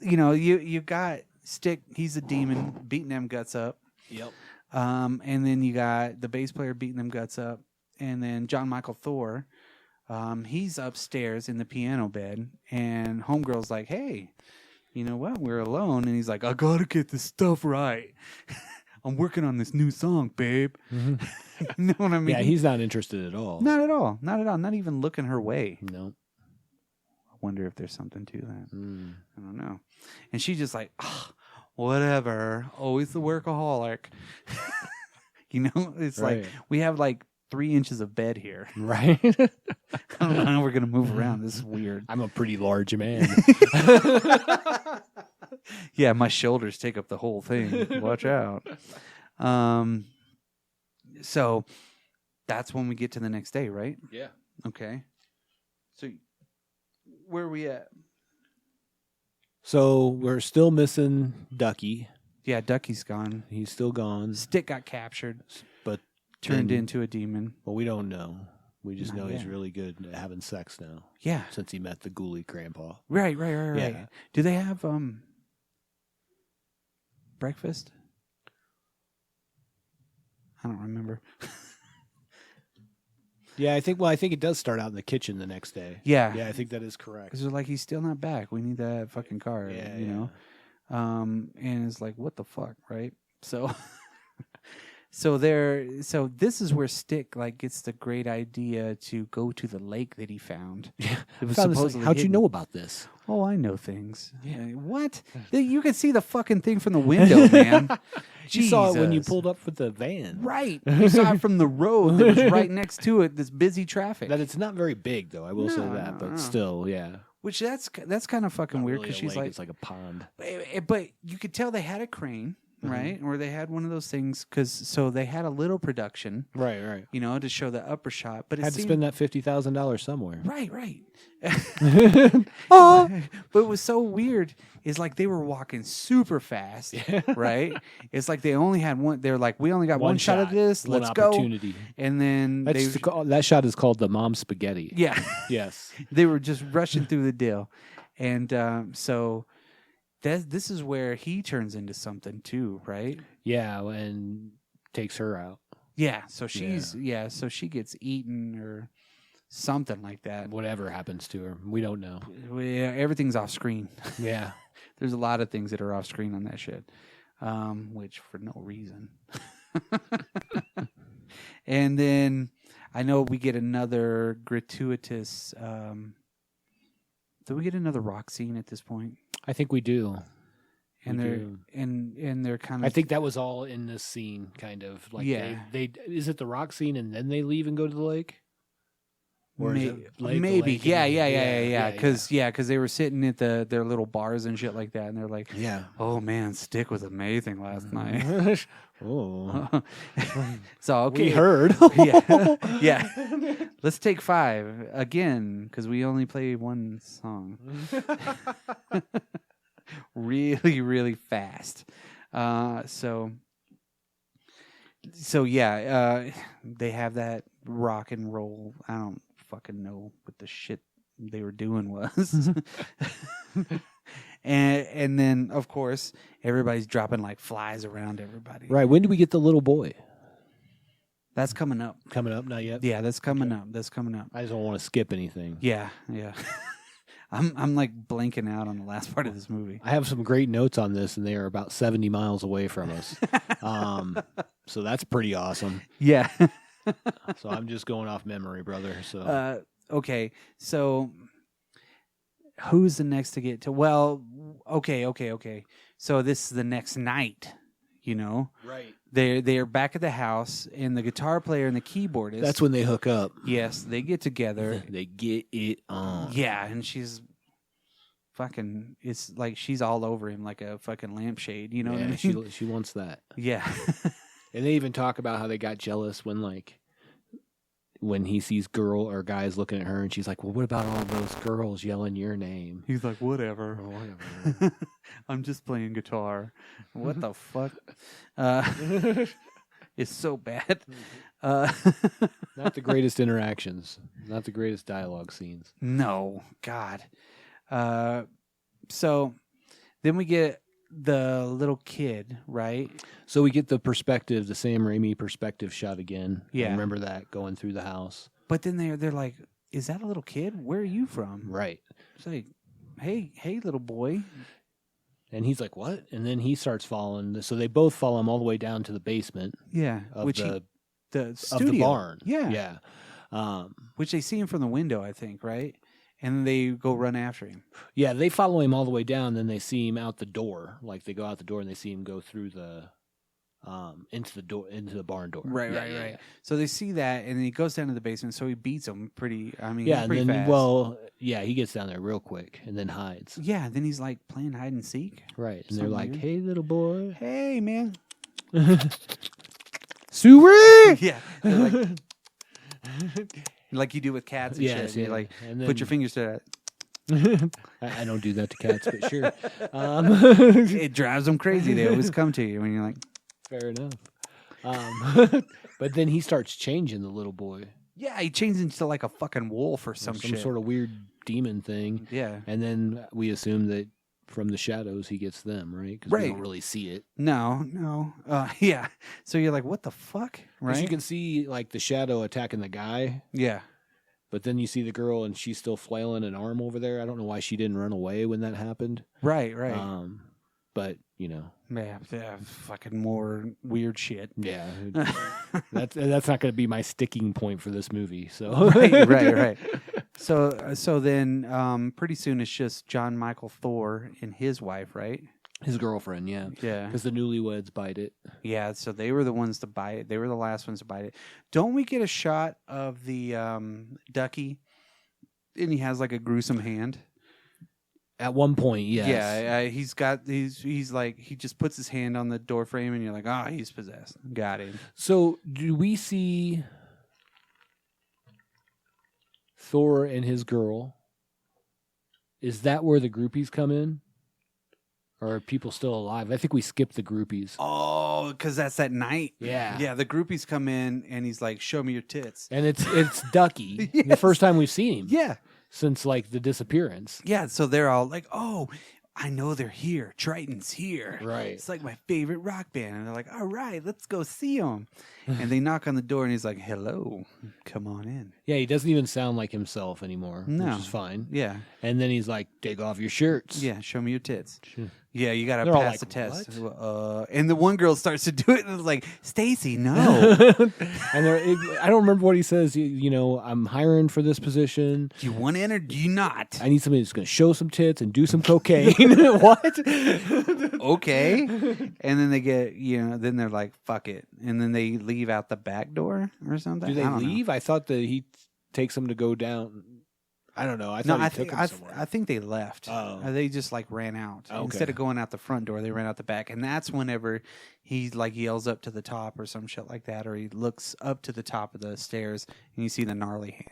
you got Stick. He's a demon beating them guts up. Yep. And then you got the bass player beating them guts up, and then John Michael Thor. He's upstairs in the piano bed, and Homegirl's like, hey, you know what? We're alone. And he's like, I gotta get this stuff right. I'm working on this new song, babe. You know what I mean? Yeah, he's not interested at all. Not at all. Not at all. Not even looking her way. No. I wonder if there's something to that. Mm. I don't know. And she's just like, whatever. Always the workaholic. It's Right. like, we have like 3 inches of bed here. Right? I don't know how we're going to move around. This is weird. I'm a pretty large man. Yeah, my shoulders take up the whole thing. Watch out. So that's when we get to the next day, right? Yeah. Okay. So where are we at? So we're still missing Ducky. Yeah, Ducky's gone. He's still gone. Stick got captured, But turned then- into a demon. Well, we don't know. We just Not know he's yet. really good at having sex now Yeah. since he met the ghoulie grandpa. Right. Yeah. Do they have breakfast? I don't remember. Yeah, I think it does start out in the kitchen the next day. Yeah. Yeah, I think that is correct. Because they're like, he's still not back. We need that fucking car. Yeah, you know? And it's like, what the fuck, right? So so this is where Stick like gets the great idea to go to the lake that he found. Yeah. It was Found this, supposedly how'd you hidden. know about this? Oh, I know things. Yeah. What? You can see the fucking thing from the window, man. You saw it when you Jesus. pulled up with the van. Right. You saw it from the road that was right next to it, this busy traffic. That it's not very big though, I will say No, that, but no. still, yeah. Which that's kind of fucking Not weird really because a she's lake, like, it's like a pond. but you could tell they had a crane, Mm-hmm. right? Or they had one of those things so they had a little production, Right. to show the upper shot. But it Had to seemed, spend that $50,000 somewhere. right. But it was so weird. It's like they were walking super fast, right? It's like they only had one. They're like, we only got one shot of this. one Let's opportunity. go. And then That shot is called the mom spaghetti. yeah, Yes. they were just rushing through the deal, and so this is where he turns into something too, right? Yeah, and takes her out. Yeah. So so she gets eaten or something like that. Whatever happens to her, we don't know. Yeah, everything's off screen. Yeah. There's a lot of things that are off screen on that shit, which for no reason. And then I know we get another gratuitous. Do we get another rock scene at this point? I think we do. And We they're do. and they're kind of. I think that was all in this scene, kind of. Like Yeah. They is it the rock scene and then they leave and go to the lake? Or is it the maybe, lake yeah, and- because they were sitting at their little bars and shit like that, and they're like, Yeah. "Oh man, Stick was amazing last night." Oh. So okay, We heard. yeah. Let's take 5 again because we only play one song. Really, really fast. So yeah, they have that rock and roll. I don't fucking know what the shit they were doing was. And then of course everybody's dropping like flies around everybody. Right. When do we get the little boy? That's coming up. Coming up? Not yet? Yeah, that's coming up. That's coming up. I just don't want to skip anything. Yeah. I'm like blanking out on the last part of this movie. I have some great notes on this, and they are about 70 miles away from us. So that's pretty awesome. Yeah. So I'm just going off memory, brother. So Okay. So who's the next to get to? Well, okay. So this is the next night, right. They're back at the house, and the guitar player and the keyboardist. That's when they hook up. Yes, they get together. They get it on. Yeah, and she's fucking. It's like she's all over him like a fucking lampshade. You know what I mean? She wants that. Yeah. And they even talk about how they got jealous when like when he sees girl or guys looking at her, and she's like, "Well, what about all those girls yelling your name?" He's like, whatever. Or whatever. I'm just playing guitar. What the fuck? It's so bad. Not the greatest interactions. Not the greatest dialogue scenes. No, God. So then we get the little kid, right? So we get the perspective, the Sam Raimi perspective shot again. Yeah. Remember that going through the house. But then they're like, "Is that a little kid? Where are you from?" Right. It's like, "Hey, little boy." And he's like, "What?" And then he starts following. So they both follow him all the way down to the basement Yeah, of which the of studio. the barn. Yeah, Yeah. which they see him from the window, I think, right? And they go run after him. Yeah, they follow him all the way down. Then they see him out the door. Like they go out the door and they see him go through the into the barn door. Right, Yeah, right, yeah, right. So they see that, and then he goes down to the basement. So he beats him pretty. I mean, Yeah, and pretty then fast. he gets down there real quick and then hides. Yeah, then he's like playing hide and seek. Right, and Something they're like, weird. "Hey, little boy." Hey, man. Suri! Yeah. They're like you do with cats and Yes, shit. And you yeah. like And put your then- fingers to that. I don't do that to cats, but sure. It drives them crazy. They always come to you when you're like, Fair enough. But then he starts changing the little boy. yeah, he changes into like a fucking wolf or some shit. sort of weird demon thing. Yeah. And then we assume that from the shadows he gets them, right? Because Right. we don't really see it. No. Yeah. So you're like, what the fuck? Because Right. you can see like the shadow attacking the guy, Yeah. but then you see the girl and she's still flailing an arm over there. I don't know why she didn't run away when that happened. Right. But you know, Yeah, fucking more weird shit. yeah, that's not going to be my sticking point for this movie. So right. So then, pretty soon it's just John Michael Thor and his wife, right? His girlfriend, yeah, Yeah. because the newlyweds bite it. Yeah. So they were the ones to buy it. They were the last ones to buy it. Don't we get a shot of the Ducky, and he has like a gruesome hand? At one point, yes. Yeah, he's like he just puts his hand on the door frame, and you're like, oh, he's possessed. Got him. So, do we see Thor and his girl? Is that where the groupies come in? Or are people still alive? I think we skipped the groupies. Oh, because that's that night. Yeah. Yeah, the groupies come in, and he's like, show me your tits. And it's Ducky. The Yes. first time we've seen him. Yeah. Since like the disappearance. Yeah, so they're all like, oh, I know they're here. Triton's here. Right. It's like my favorite rock band. And they're like, all right, let's go see him. And they knock on the door, and he's like, hello, come on in. Yeah, he doesn't even sound like himself anymore, No. which is fine. Yeah. And then he's like, take off your shirts. Yeah, show me your tits. Yeah, you got to They're all pass like, the test. "What?" And the one girl starts to do it, and it's like, Stacy, no. And I don't remember what he says. You know, I'm hiring for this position. Do you want in or do you not? I need somebody that's going to show some tits and do some cocaine. What? Okay. And then they get, then they're like, fuck it. And then they leave out the back door or something. Do they I don't know. leave? I thought that he takes them to go down. I don't know. I thought he took them somewhere. I think they left. Oh. They just like ran out. Okay. Instead of going out the front door, they ran out the back. And that's whenever he like yells up to the top or some shit like that, or he looks up to the top of the stairs and you see the gnarly hand.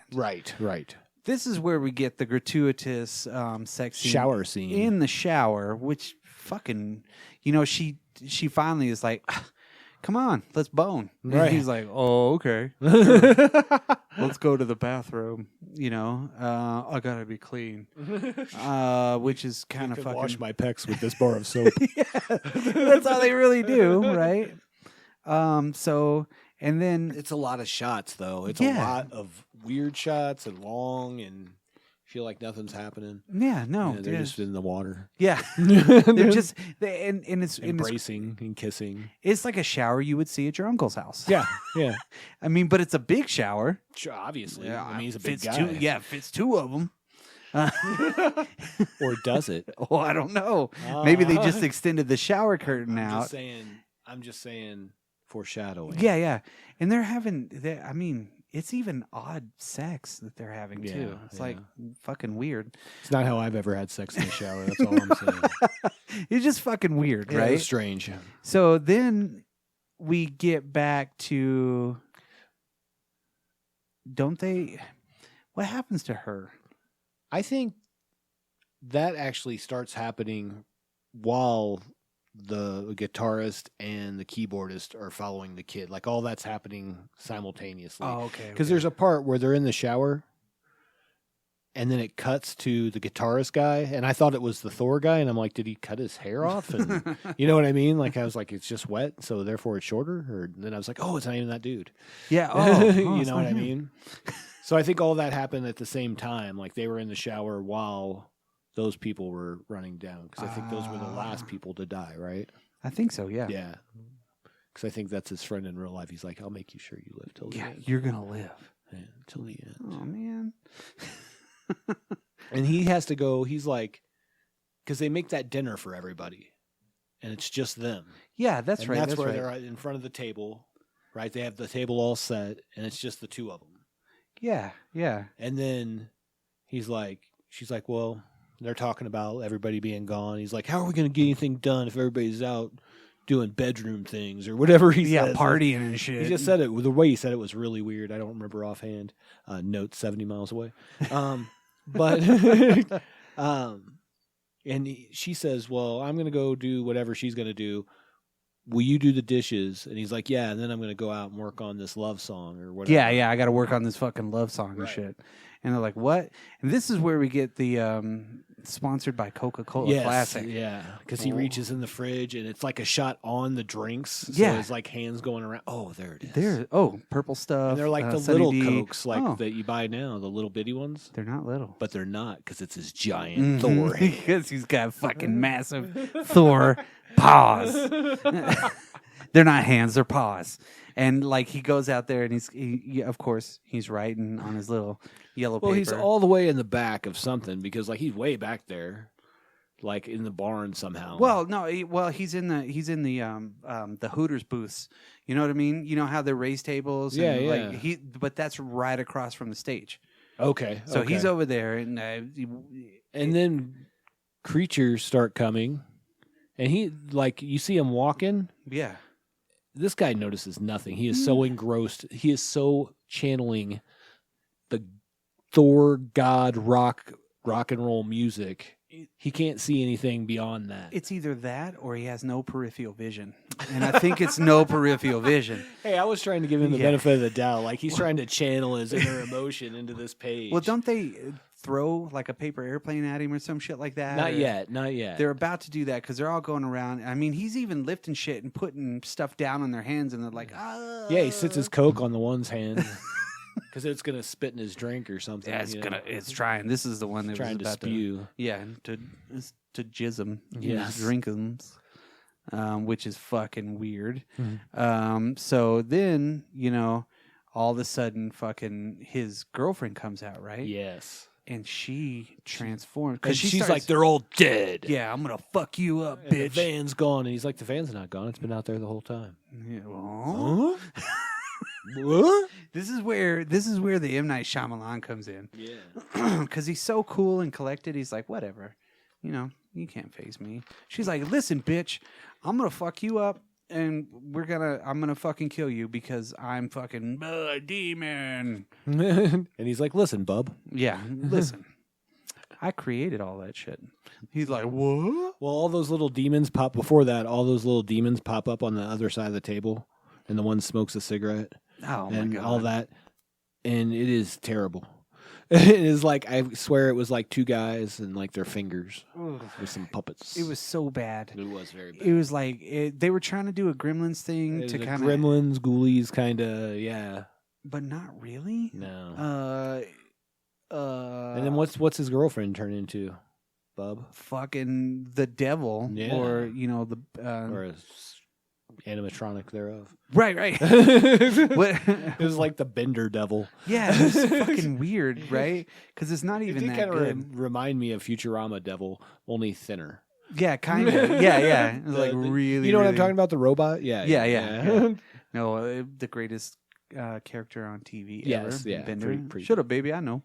Right. This is where we get the gratuitous sex scene Shower scene. in the shower, which fucking, she finally is like, come on, let's bone. Right. And he's like, oh, okay. Let's go to the bathroom. I gotta be clean. Which is kind of fucking. Wash my pecs with this bar of soap. That's how they really do, right? And then It's a lot of shots, though. It's Yeah. a lot of weird shots and long, and feel like nothing's happening. yeah, no, Yeah, they're just in the water, yeah, they're just and it's embracing and kissing. it's like a shower you would see at your uncle's house. Yeah. I mean, but it's a big shower. Sure, obviously. Yeah, I mean, he's a big fits guy. fits two of them. Or does it? Oh, I don't know. Maybe they just extended the shower curtain out. I'm just saying foreshadowing. Yeah. And they're having, I mean, it's even odd sex that they're having too. Yeah, It's yeah. like fucking weird. It's not how I've ever had sex in the shower. That's all I'm saying. It's just fucking weird, Yeah, it right? was strange. So then we get back to don't they? What happens to her? I think that actually starts happening while the guitarist and the keyboardist are following the kid. Like all that's happening simultaneously. Okay. Because there's a part where they're in the shower and then it cuts to the guitarist guy. And I thought it was the Thor guy. And I'm like, did he cut his hair off? And you know what I mean? Like I was like, it's just wet. So therefore it's shorter. Or then I was like, oh, it's not even that dude. Yeah. Oh, You it's know not what I him. mean? So I think all that happened at the same time. Like they were in the shower while those people were running down. Because I think those were the last people to die, right? I think so. Yeah. Yeah. Because I think that's his friend in real life. He's like, I'll make you sure you live till the Yeah. end. You're gonna live. Yeah, till the end. Oh man. And he has to go, he's like, because they make that dinner for everybody. And it's just them. Yeah, that's And right. That's That's where right. they're in front of the table, right? They have the table all set, and it's just the two of them. Yeah. Yeah. And then he's like, she's like, well, they're talking about everybody being gone. He's like, how are we going to get anything done if everybody's out doing bedroom things or whatever he Yeah. says? Partying and shit. He just said it. The way he said it was really weird. I don't remember offhand. Note 70 miles away. But she says, well, I'm going to go do whatever she's going to do. Will you do the dishes? And he's like, yeah. And then I'm going to go out and work on this love song or whatever. Yeah, yeah, I got to work on this fucking love song and Right. shit. And they're like, what? And this is where we get the sponsored by Coca-Cola Yes, Classic. yeah. Because he reaches in the fridge and it's like a shot on the drinks. So Yeah. it's like hands going around. Oh, there it is. They're purple stuff. And they're like the Sunny little D. Cokes like Oh, that you buy now, the little bitty ones. they're not little. But they're not because it's his giant Thor hand. Because he's got fucking massive Thor paws. They're not hands, they're paws. And like he goes out there and of course, he's writing on his little yellow Well, paper. he's all the way in the back of something because like he's way back there, like in the barn somehow. Well, no, he's in the Hooters booths. You know what I mean? You know how they're raised tables. Yeah, and, yeah. But that's right across from the stage. okay. So okay. he's over there, and And then creatures start coming, and he like you see him walking. yeah, This guy notices nothing. He is so engrossed. He is so channeling the Thor God rock and roll music. He can't see anything beyond that. it's either that or he has no peripheral vision, and I think it's no peripheral vision. Hey, I was trying to give him the Yeah. benefit of the doubt. Like he's trying to channel his inner emotion into this page. Well, don't they throw like a paper airplane at him or some shit like that? Not Or- yet. Not yet. They're about to do that because they're all going around. I mean, he's even lifting shit and putting stuff down on their hands, and they're like, ah. Yeah, he sits his Coke on the one's hand because it's gonna spit in his drink or something. Yeah, it's you know. gonna. It's trying. This is the one that was trying to about spew. Yeah, to jizz him. Yes. Drink him. Which is fucking weird. Mm-hmm. So then all of a sudden, fucking his girlfriend comes out, right? Yes. And she transforms Because she she's starts, like, they're all dead. yeah, I'm gonna fuck you up, And the bitch. van's gone, and he's like, the van's not gone. It's been out there the whole time. Yeah, well, What? this is where the M. Night Shyamalan comes in. Yeah. Because he's so cool and collected. He's like, whatever, you can't faze me. She's like, listen, bitch, I'm gonna fuck you up, and I'm gonna fucking kill you because I'm fucking a demon. And he's like, listen, bub. Yeah, listen, I created all that shit. He's like, what? Well, all those little demons pop before that. All those little demons pop up on the other side of the table, and the one smokes a cigarette Oh my and god, all that, and it is terrible. It is like I swear it was like two guys and like their fingers with some puppets. It was so bad. It was very bad. It was like they were trying to do a Gremlins thing It was to a kind of, Gremlins, Ghoulies, kind of. Yeah. but not really. No. And And then what's his girlfriend turn into? Bub fucking the devil, Yeah. or the or a animatronic thereof. right. It What? was like the Bender Devil. Yeah, it's fucking weird, right? Because it's not It even did that kind good. of remind me of Futurama Devil, only thinner. Yeah, kind of. Yeah. It was like really. You know what I'm really- talking about? The robot? Yeah. Yeah. No, the greatest character on TV Yes, ever. yeah, Bender. pretty Shut up, baby. I know.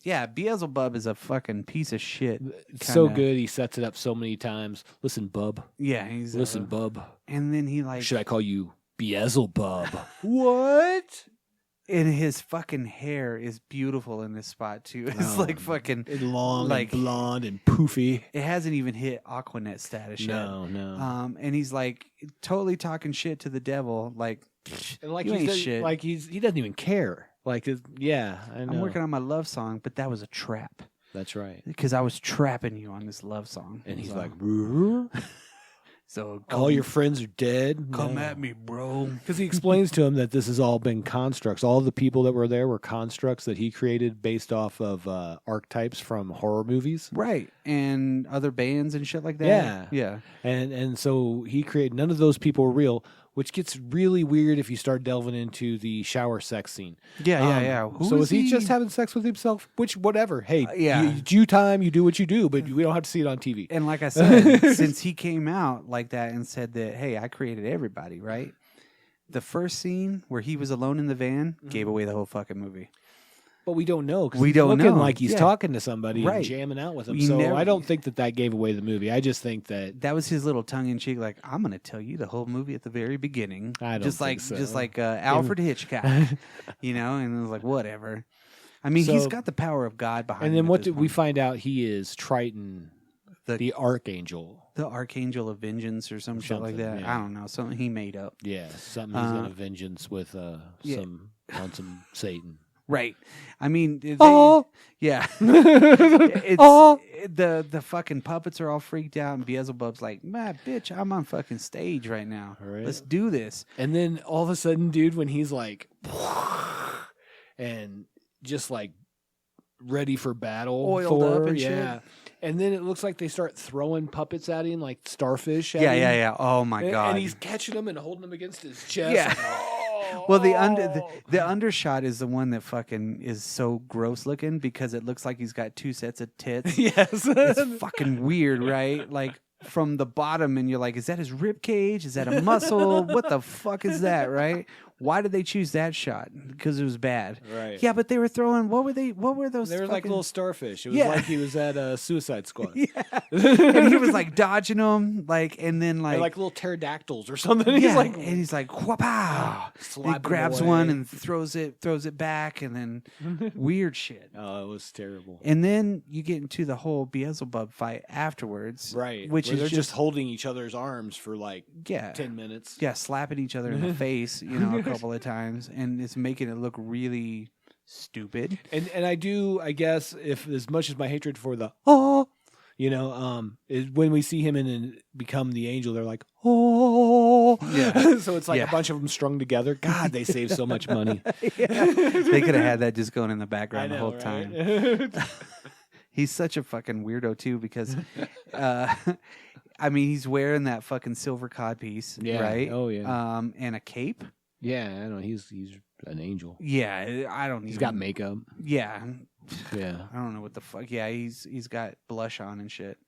Yeah, Beelzebub is a fucking piece of shit. It's so Kinda. good. He sets it up so many times. Listen, bub. Yeah, he's Listen, bub. and then he like Should I call you Beelzebub? What? And his fucking hair is beautiful in this spot too. It's like fucking long, like and blonde, and poofy. it hasn't even hit Aquanet status No, yet. no. And he's like totally talking shit to the devil, like, And like you he ain't does, shit. like he doesn't even care. Like yeah, I know. I'm working on my love song, but that was a trap That's right. because I was trapping you on this love song. And he's So- like, so all your friends are dead. come at me, bro. Because he explains to him that this has all been constructs. All the people that were there were constructs that he created based off of archetypes from horror movies. Right, and other bands and shit like that. Yeah. yeah. And so he created, none of those people were real, which gets really weird if you start delving into the shower sex scene. Yeah. Who So is he just having sex with himself? Which, whatever. Hey, Yeah. it's you time, you do what you do, but we don't have to see it on TV. And like I said, since he came out like that and said that, hey, I created everybody, right? The first scene where he was alone in the van gave away the whole fucking movie. But we don't know. 'Cause We he's don't looking know. like he's Yeah. talking to somebody Right. and jamming out with them. You So never- I don't think that gave away the movie. I just think that That was his little tongue in cheek, like, I'm going to tell you the whole movie at the very beginning. I don't just think like so. Just like Alfred Hitchcock, you know? And it was like, whatever. I mean, he's So- got the power of God behind And him. then at what this did we point. find out? He is Triton, The- the Archangel. The Archangel of Vengeance or some shit like Something, that. yeah. I don't know. Something he made up. Yeah, something he's got Uh, a vengeance with yeah. some Satan. Right. I mean, they, Oh. yeah. It's the fucking puppets are all freaked out, and Beelzebub's like, "Man, bitch, I'm on fucking stage right now. Right. Let's do this." And then all of a sudden, dude, when he's like, and just like ready for battle, Oiled up and shit. yeah. And then it looks like they start throwing puppets at him, like starfish. At Yeah, him. yeah. Oh my And, god. and he's catching them and holding them against his chest. Yeah. Like, oh, well, the undershot is the one that fucking is so gross looking because it looks like he's got two sets of tits. yes, It's fucking weird, right? Like from the bottom, and you're like, is that his rib cage? Is that a muscle? What the fuck is that, right? Why did they choose that shot? Because it was bad. Right. Yeah, but they were throwing. What were they? What were those? They were like fucking- little starfish. It was Yeah. like he was at a Suicide Squad. and he was like dodging them, like, and then They're like, like little pterodactyls or something. yeah, He's like, and he's like, whoop-pow. He slapping grabs away. one and throws it back, and then weird shit. oh, it was terrible. And then you get into the whole Beelzebub fight afterwards, Right. Which Where is they're just holding each other's arms for like yeah, 10 minutes. yeah, slapping each other in the face, you know, a couple of times, and it's making it look really stupid. And I do, I guess, if as much as my hatred for the is when we see him and become the angel, they're like, oh, Yeah. so it's like Yeah. a bunch of them strung together. God, they save so much money. They could have had that just going in the background I the know, whole time. right? He's such a fucking weirdo too because, I mean, he's wearing that fucking silver codpiece, Yeah. right? Oh, yeah. And a cape. Yeah, I know. He's an angel. Yeah, I don't. He's even, got makeup. Yeah, Yeah. I don't know what the fuck. Yeah, he's got blush on and shit.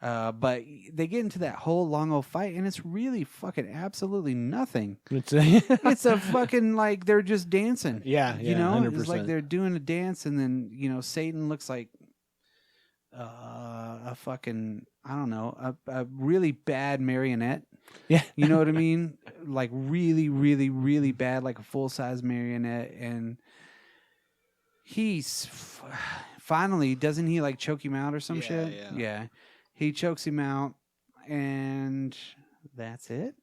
But they get into that whole long old fight, and it's really fucking absolutely nothing. It's It's a fucking like they're just dancing. yeah, You know, 100%. it's like they're doing a dance, and then Satan looks like a fucking I don't know a really bad marionette. Yeah. You know what I mean? Like really, really, really bad, like a full size marionette, and he's finally doesn't he like choke him out or some Yeah, shit? yeah. He chokes him out, and that's it.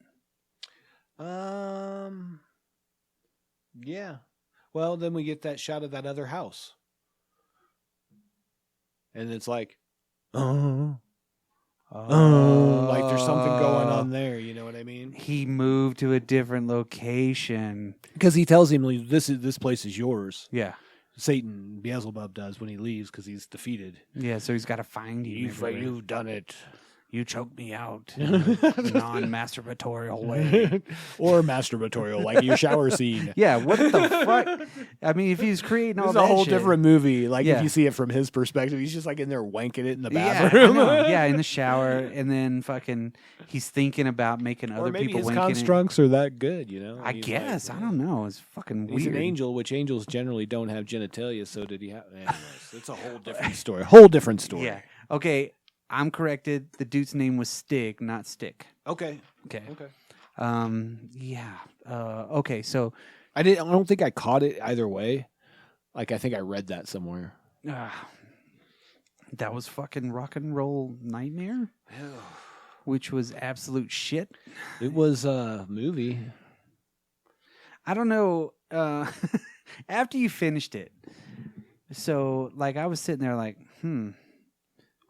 Yeah. Well, then we get that shot of that other house. And it's like, like there's something going on there, you know what I mean? He moved to a different location. Because he tells him this place is yours. Yeah. Satan, Beelzebub does when he leaves because he's defeated. Yeah, so he's got to find you. You've done it. You choked me out in a non-masturbatorial way. Or masturbatorial, like your shower scene. Yeah, what the fuck? I mean, if he's creating all It's that a whole shit- different movie. Like Yeah. if you see it from his perspective, he's just like in there wanking it in the Yeah, I bathroom. know. Yeah, in the shower, and then fucking, he's thinking about making Or other maybe people his wanking it. constructs are that good, you know? I He's guess like, I don't know. It's fucking weird. He's an angel, which angels generally don't have genitalia. So did he have? Anyways, it's a whole different story. Whole different story. Yeah. Okay, I'm corrected. The dude's name was Stig, not Stick. Okay. Okay. Okay. Yeah. Okay. So I don't think I caught it either way. Like I think I read that somewhere. That was fucking Rock and Roll Nightmare, which was absolute shit. It was a movie. I don't know. After you finished it, so like I was sitting there like,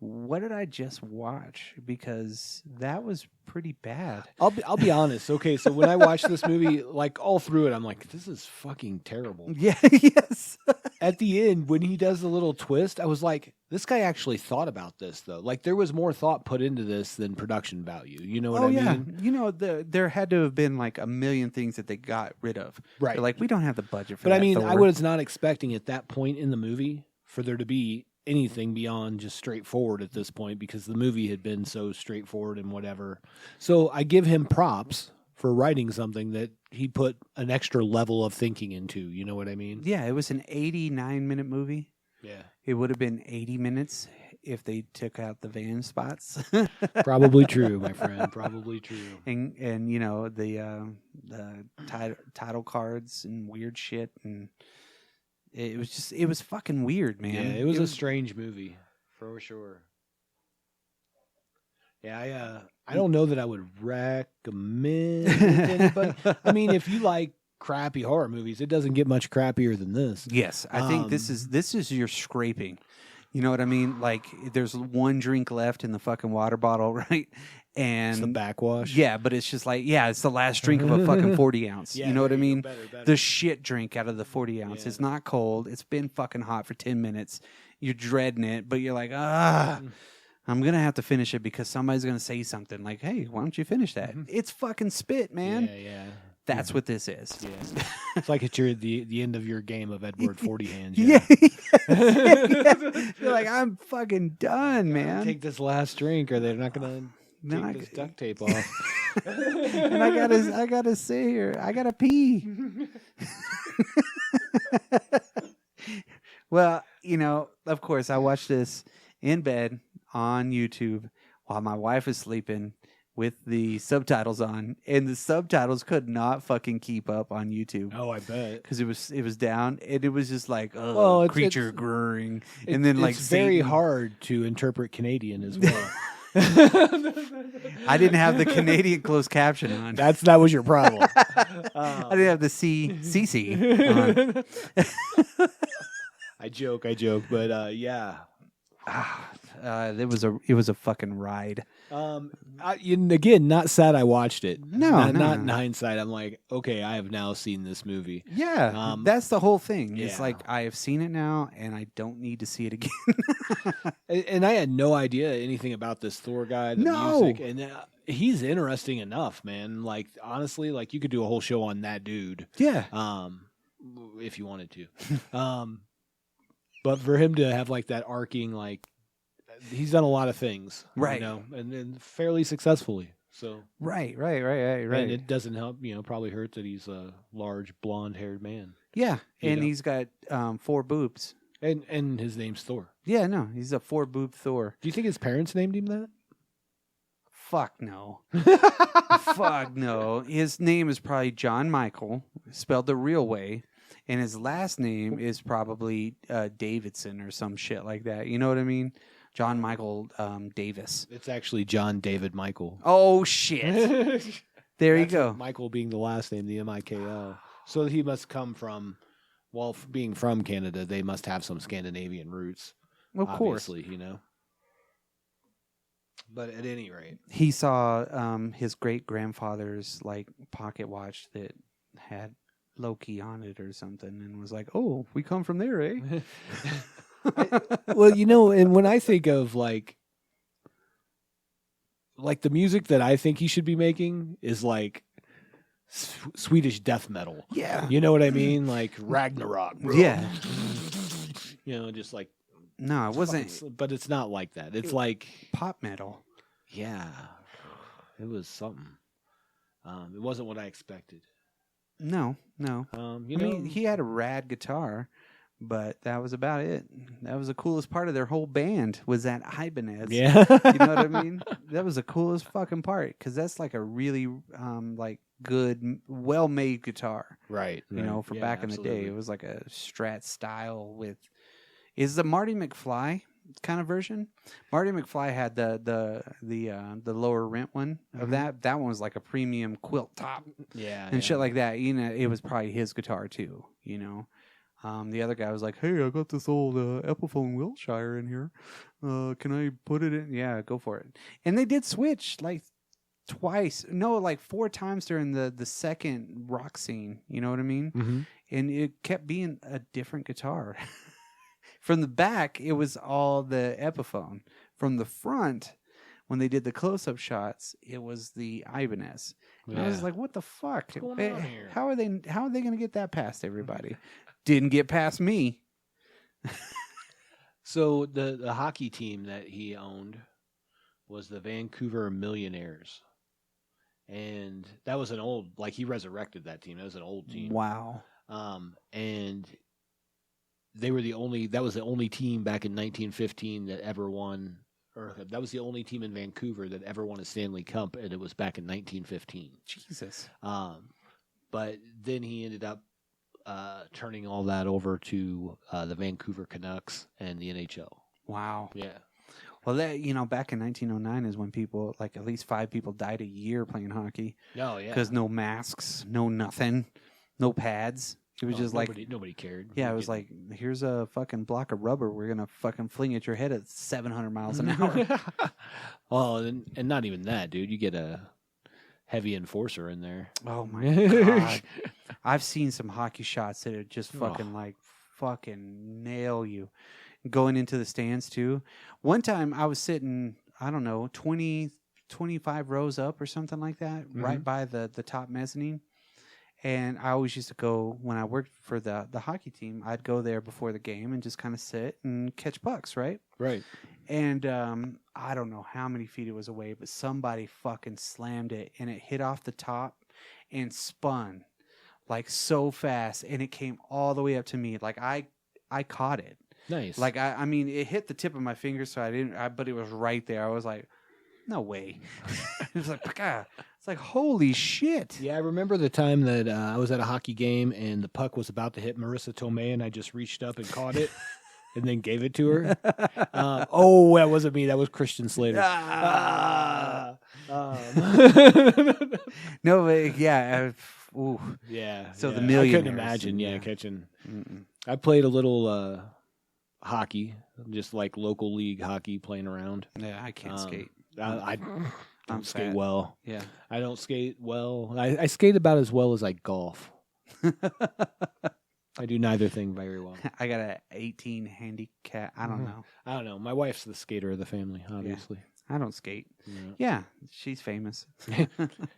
what did I just watch? Because that was pretty bad. I'll be honest. Okay, so when I watched this movie, like all through it, I'm like, this is fucking terrible. Yeah, yes. At the end, when he does the little twist, I was like, this guy actually thought about this, though. Like, there was more thought put into this than production value. You know what I mean? You know, there had to have been like a million things that they got rid of. Right. They're like, we don't have the budget for But that. I mean, Thor. I was not expecting at that point in the movie for there to be anything beyond just straightforward at this point because the movie had been so straightforward and whatever. So I give him props for writing something that he put an extra level of thinking into. You know what I mean? Yeah, it was an 89-minute movie. Yeah. It would have been 80 minutes if they took out the van spots. Probably true, my friend. Probably true. And you know the title cards and weird shit, and it was fucking weird, man. Yeah, it was a strange movie for sure. Yeah, I don't know that I would recommend it to anybody. I mean, if you like crappy horror movies, it doesn't get much crappier than this. Yes, I think this is your scraping. You know what I mean? Like, there's one drink left in the fucking water bottle, right? And It's the backwash. yeah, but it's just like, yeah, it's the last drink of a fucking 40 ounce. Yeah, you know what I there you mean? go. Better. The shit drink out of the 40 ounce. Yeah. It's not cold. It's been fucking hot for 10 minutes. You're dreading it, but you're like, I'm going to have to finish it because somebody's going to say something like, hey, why don't you finish that? It's fucking spit, man. Yeah. That's what this is. Yeah. It's like it's the end of your game of Edward 40 hands. Yeah. You're like, I'm fucking done, man. Take this last drink or they're not going to Then take this duct tape off. And I gotta sit here. I gotta pee. Well, you know, of course, I watched this in bed on YouTube while my wife is sleeping with the subtitles on, and the subtitles could not fucking keep up on YouTube. Oh, I bet. Because it was down, and it was just like, Well, it's- creature it's- growing, and then like it's very Satan. hard to interpret Canadian as well. I didn't have the Canadian closed caption on. That was your problem. I didn't have the CC on. I joke, but yeah. It was a fucking ride. Again, not sad I watched it. No. Not in hindsight. I'm like, okay, I have now seen this movie. Yeah, that's the whole thing. It's yeah. like I have seen it now, and I don't need to see it again. And I had no idea anything about this Thor guy, the No. music, and he's interesting enough, man. Like honestly, like you could do a whole show on that dude. Yeah. If you wanted to. But for him to have like that arcing, like he's done a lot of things, Right. You know, and fairly successfully. So Right. and it doesn't help, probably hurt that he's a large blonde-haired man, Yeah, You and know. he's got 4 boobs. and his name's Thor. Yeah, no, he's a 4-boob Thor. Do you think his parents named him that? Fuck no. Fuck no. His name is probably John Michael, spelled the real way, and his last name is probably Davidson or some shit like that. You know what I mean? John Michael Davis. It's actually John David Michael. Oh shit! There you go. Michael being the last name, the Michael. So he must come from, well, being from Canada, they must have some Scandinavian roots. Of course. Obviously, But at any rate, He saw his great grandfather's like pocket watch that had Loki on it or something, and was like, "Oh, we come from there, eh?" well, and when I think of like the music that I think he should be making is like Swedish death metal. Yeah. You know what I mean? Like Ragnarok. Bro. Yeah. Just like. No, it wasn't But it's not like that. It's like. pop metal. Yeah. It was something. It wasn't what I expected. No. I I mean, he had a rad guitar, But that was about it. That was the coolest part of their whole band was that Ibanez. Yeah. You know what I mean? That was the coolest fucking part because that's like a really like good, well-made guitar. Right. You know, for back in the day, it was like a Strat style with. Is the Marty McFly kind of version? Marty McFly had the lower rent one of that. That one was like a premium quilt top. Yeah. And shit like that. You know, it was probably his guitar too. You know. The other guy was like, "Hey, I got this old Epiphone Wilshire in here. Can I put it in?" Yeah, go for it. And they did switch like twice. No, like 4 times during the second rock scene. You know what I mean? Mm-hmm. And it kept being a different guitar. From the back, it was all the Epiphone. From the front, when they did the close-up shots, it was the Ibanez. And I was like, "What the fuck? What's going on here?" How are they going to get that past everybody?" Didn't get past me. So the hockey team that he owned was the Vancouver Millionaires. And that was an old, like he resurrected that team. That was an old team. Wow. And they were that was the only team back in 1915 that ever won, or that was the only team in Vancouver that ever won a Stanley Cup, and it was back in 1915. Jesus. But then he ended up turning all that over to the Vancouver Canucks and the NHL. Wow. Yeah. Well, that back in 1909 is when people, like at least 5 people died a year playing hockey. Oh, yeah. Because no masks, no nothing, no pads. It was just nobody cared. Yeah, it was like, here's a fucking block of rubber. We're gonna fucking fling at your head at 700 miles an hour. Oh, and not even that, dude. You get a heavy enforcer in there. Oh my god! I've seen some hockey shots that are just fucking fucking nail you. Going into the stands too. One time I was sitting, I don't know, 20, 25 rows up or something like that, right by the top mezzanine. And I always used to go, when I worked for the hockey team, I'd go there before the game and just kind of sit and catch pucks, right? Right. And I don't know how many feet it was away, but somebody fucking slammed it, and it hit off the top and spun like so fast, and it came all the way up to me. Like I caught it. Nice. Like I mean, it hit the tip of my finger, so I didn't. But it was right there. I was like, no way. It was like, God. It's like, holy shit. Yeah, I remember the time that I was at a hockey game and the puck was about to hit Marissa Tomei, and I just reached up and caught it and then gave it to her. Oh, that wasn't me. That was Christian Slater. No, but yeah. Ooh. Yeah. So yeah. the Millionaires. I couldn't imagine, catching. I played a little hockey, just like local league hockey, playing around. Yeah, I can't skate. I don't skate fat. well. Yeah. I don't skate well. I skate about as well as I golf. I do neither thing very well. I got an 18 handicap. I don't know. I don't know. My wife's the skater of the family, obviously. I don't skate. Yeah, Yeah, she's famous.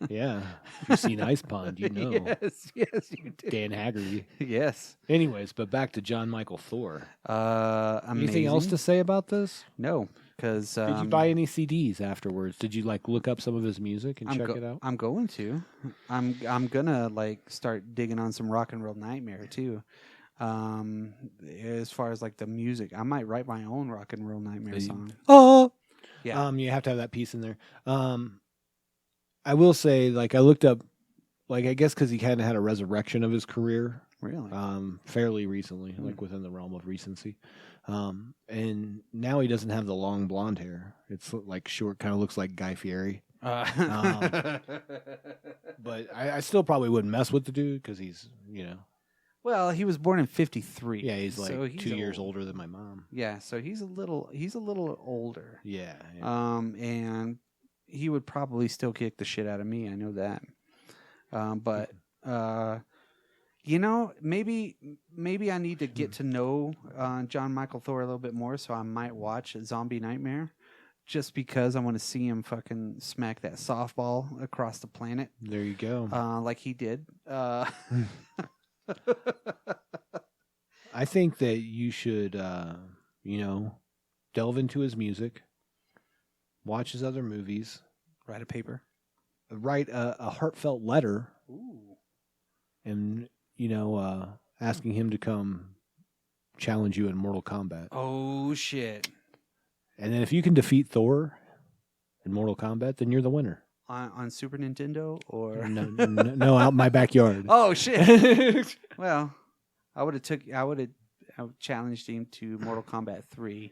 yeah. If you've seen Ice Pond, you know. Yes, you did. Dan Haggerty. Yes. Anyways, but back to John Michael Thor. Amazing. Anything else to say about this? No, because Did you buy any CDs afterwards? Did you like look up some of his music and check it out? I'm going to. I'm gonna like start digging on some Rock and Roll Nightmare too. As far as like the music, I might write my own Rock and Roll Nightmare song. Oh, Yeah. you have to have that piece in there. I will say, like, I looked up, like, I guess because he kind of had a resurrection of his career. Really? Fairly recently, like within the realm of recency. And now he doesn't have the long blonde hair. It's like short, kind of looks like Guy Fieri. But I still probably wouldn't mess with the dude because he's, Well, he was born in 53. yeah, he's like so 2 years older than my mom. Yeah, so he's a little older. Yeah. And he would probably still kick the shit out of me. I know that. But maybe I need to get to know John Michael Thor a little bit more, so I might watch Zombie Nightmare just because I want to see him fucking smack that softball across the planet. There you go. Like he did. I think that you should, delve into his music, watch his other movies, Write a paper. write a heartfelt letter, Ooh. and asking him to come challenge you in Mortal Kombat. Oh shit! And then if you can defeat Thor in Mortal Kombat, then you're the winner. On Super Nintendo or No, out in my backyard. Oh shit! Well, I would have challenged him to Mortal Kombat 3.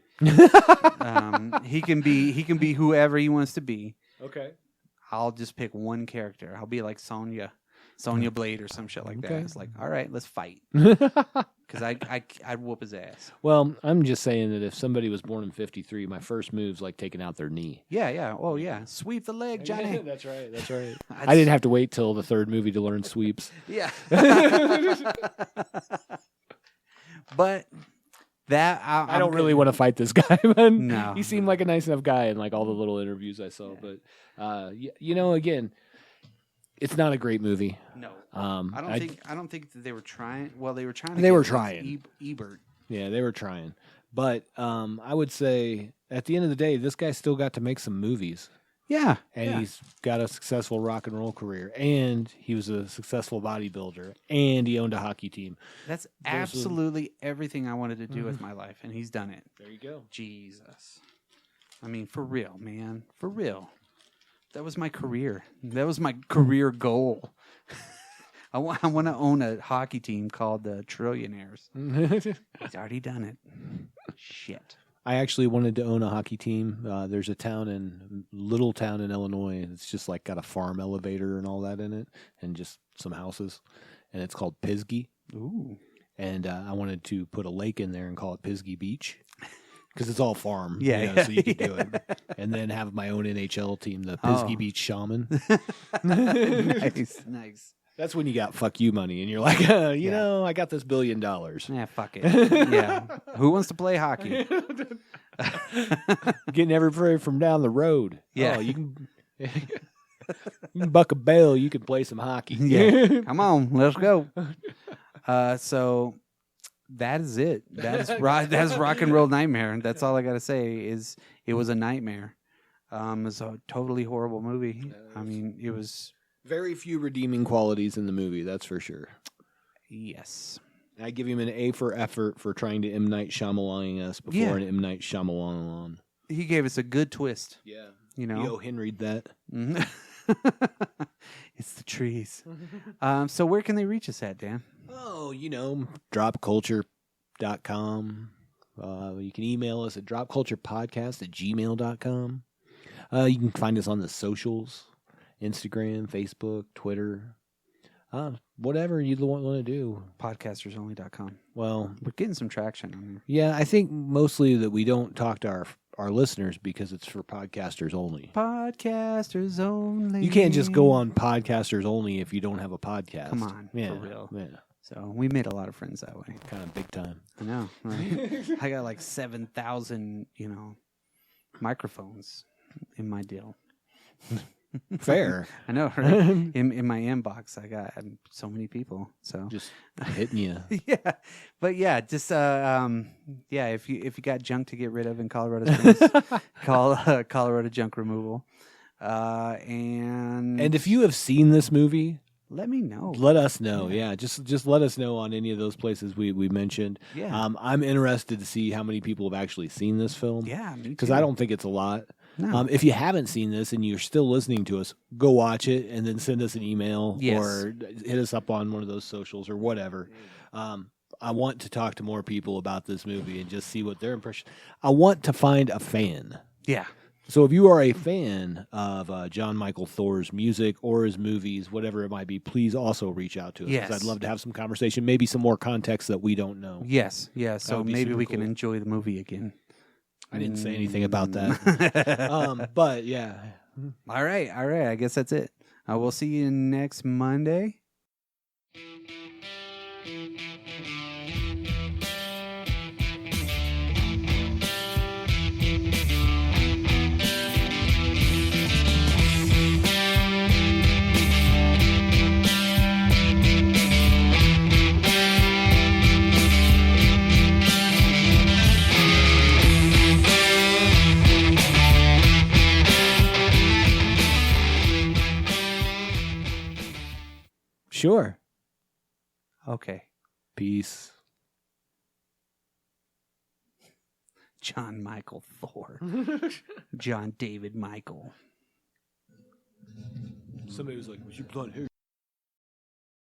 He can be whoever he wants to be. Okay. I'll just pick one character. I'll be like Sonya Blade or some shit like that. Okay. It's like, all right, let's fight. Because I'd whoop his ass. Well, I'm just saying that if somebody was born in 53, my first move's like taking out their knee. Yeah. Oh yeah, sweep the leg, Johnny. That's right. I didn't have to wait till the third movie to learn sweeps. Yeah. But that I don't really want to fight this guy, man. No. He seemed like a nice enough guy in like all the little interviews I saw. But again, it's not a great movie. No. I don't think that they were trying. Well, they were trying. They were trying. Ebert. Yeah, they were trying. But I would say at the end of the day, this guy still got to make some movies. Yeah. And he's got a successful rock and roll career. And he was a successful bodybuilder. And he owned a hockey team. That's absolutely everything I wanted to do with my life. And he's done it. There you go. Jesus. I mean, for real, man. For real. That was my career. That was my career goal. I want to own a hockey team called the Trillionaires. He's already done it. Shit. I actually wanted to own a hockey team. There's a little town in Illinois. It's just like got a farm elevator and all that in it, and just some houses. And it's called Pisgah. Ooh. And I wanted to put a lake in there and call it Pisgah Beach because it's all farm. Yeah. So you could do it. And then have my own NHL team, the Pisgah Beach Shaman. Nice. That's when you got fuck you money, and you're like, I got this $1 billion. Yeah, fuck it. Yeah. Who wants to play hockey? Getting everybody from down the road. Yeah. Oh, you can buck a bell. You can play some hockey. Yeah. Come on, let's go. So that is it. That's Rock and Roll Nightmare. That's all I got to say is it was a nightmare. It was a totally horrible movie. I mean, it was... Very few redeeming qualities in the movie, that's for sure. Yes. I give him an A for effort for trying to M. Night Shyamalan us before an M. Night Shyamalan. He gave us a good twist. Yeah. You know? Yo, Henry'd that. It's the trees. So where can they reach us at, Dan? Oh, dropculture.com. You can email us at dropculturepodcast@gmail.com. You can find us on the socials. Instagram, Facebook, Twitter, whatever you want to do. Podcastersonly.com. Well, we're getting some traction on there. Yeah, I think mostly that we don't talk to our listeners because it's for podcasters only. Podcasters only. You can't just go on podcasters only if you don't have a podcast. Come on, for real. Yeah. So we made a lot of friends that way. Kind of big time. I know, right? I got like 7,000, microphones in my deal. Fair. I know, right? In my inbox, I got so many people. So just hitting you. Yeah, but yeah, just if you got junk to get rid of in Colorado Springs, call Colorado Junk Removal. And if you have seen this movie, let me know. Let us know. Yeah, just let us know on any of those places we mentioned. Yeah. I'm interested to see how many people have actually seen this film. Yeah, me too. Because I don't think it's a lot. No. If you haven't seen this and you're still listening to us, go watch it and then send us an email or hit us up on one of those socials or whatever. I want to talk to more people about this movie and just see what their impression. I want to find a fan. Yeah. So if you are a fan of John Michael Thor's music or his movies, whatever it might be, please also reach out to us. Yes. 'Cause I'd love to have some conversation, maybe some more context that we don't know. Yes. Yeah. So maybe we can cool. enjoy the movie again. I didn't say anything about that. But yeah. All right. I guess that's it. We'll see you next Monday. Sure. Okay. Peace. John Michael Thor. John David Michael. Somebody was like, "Was you blonde hair?"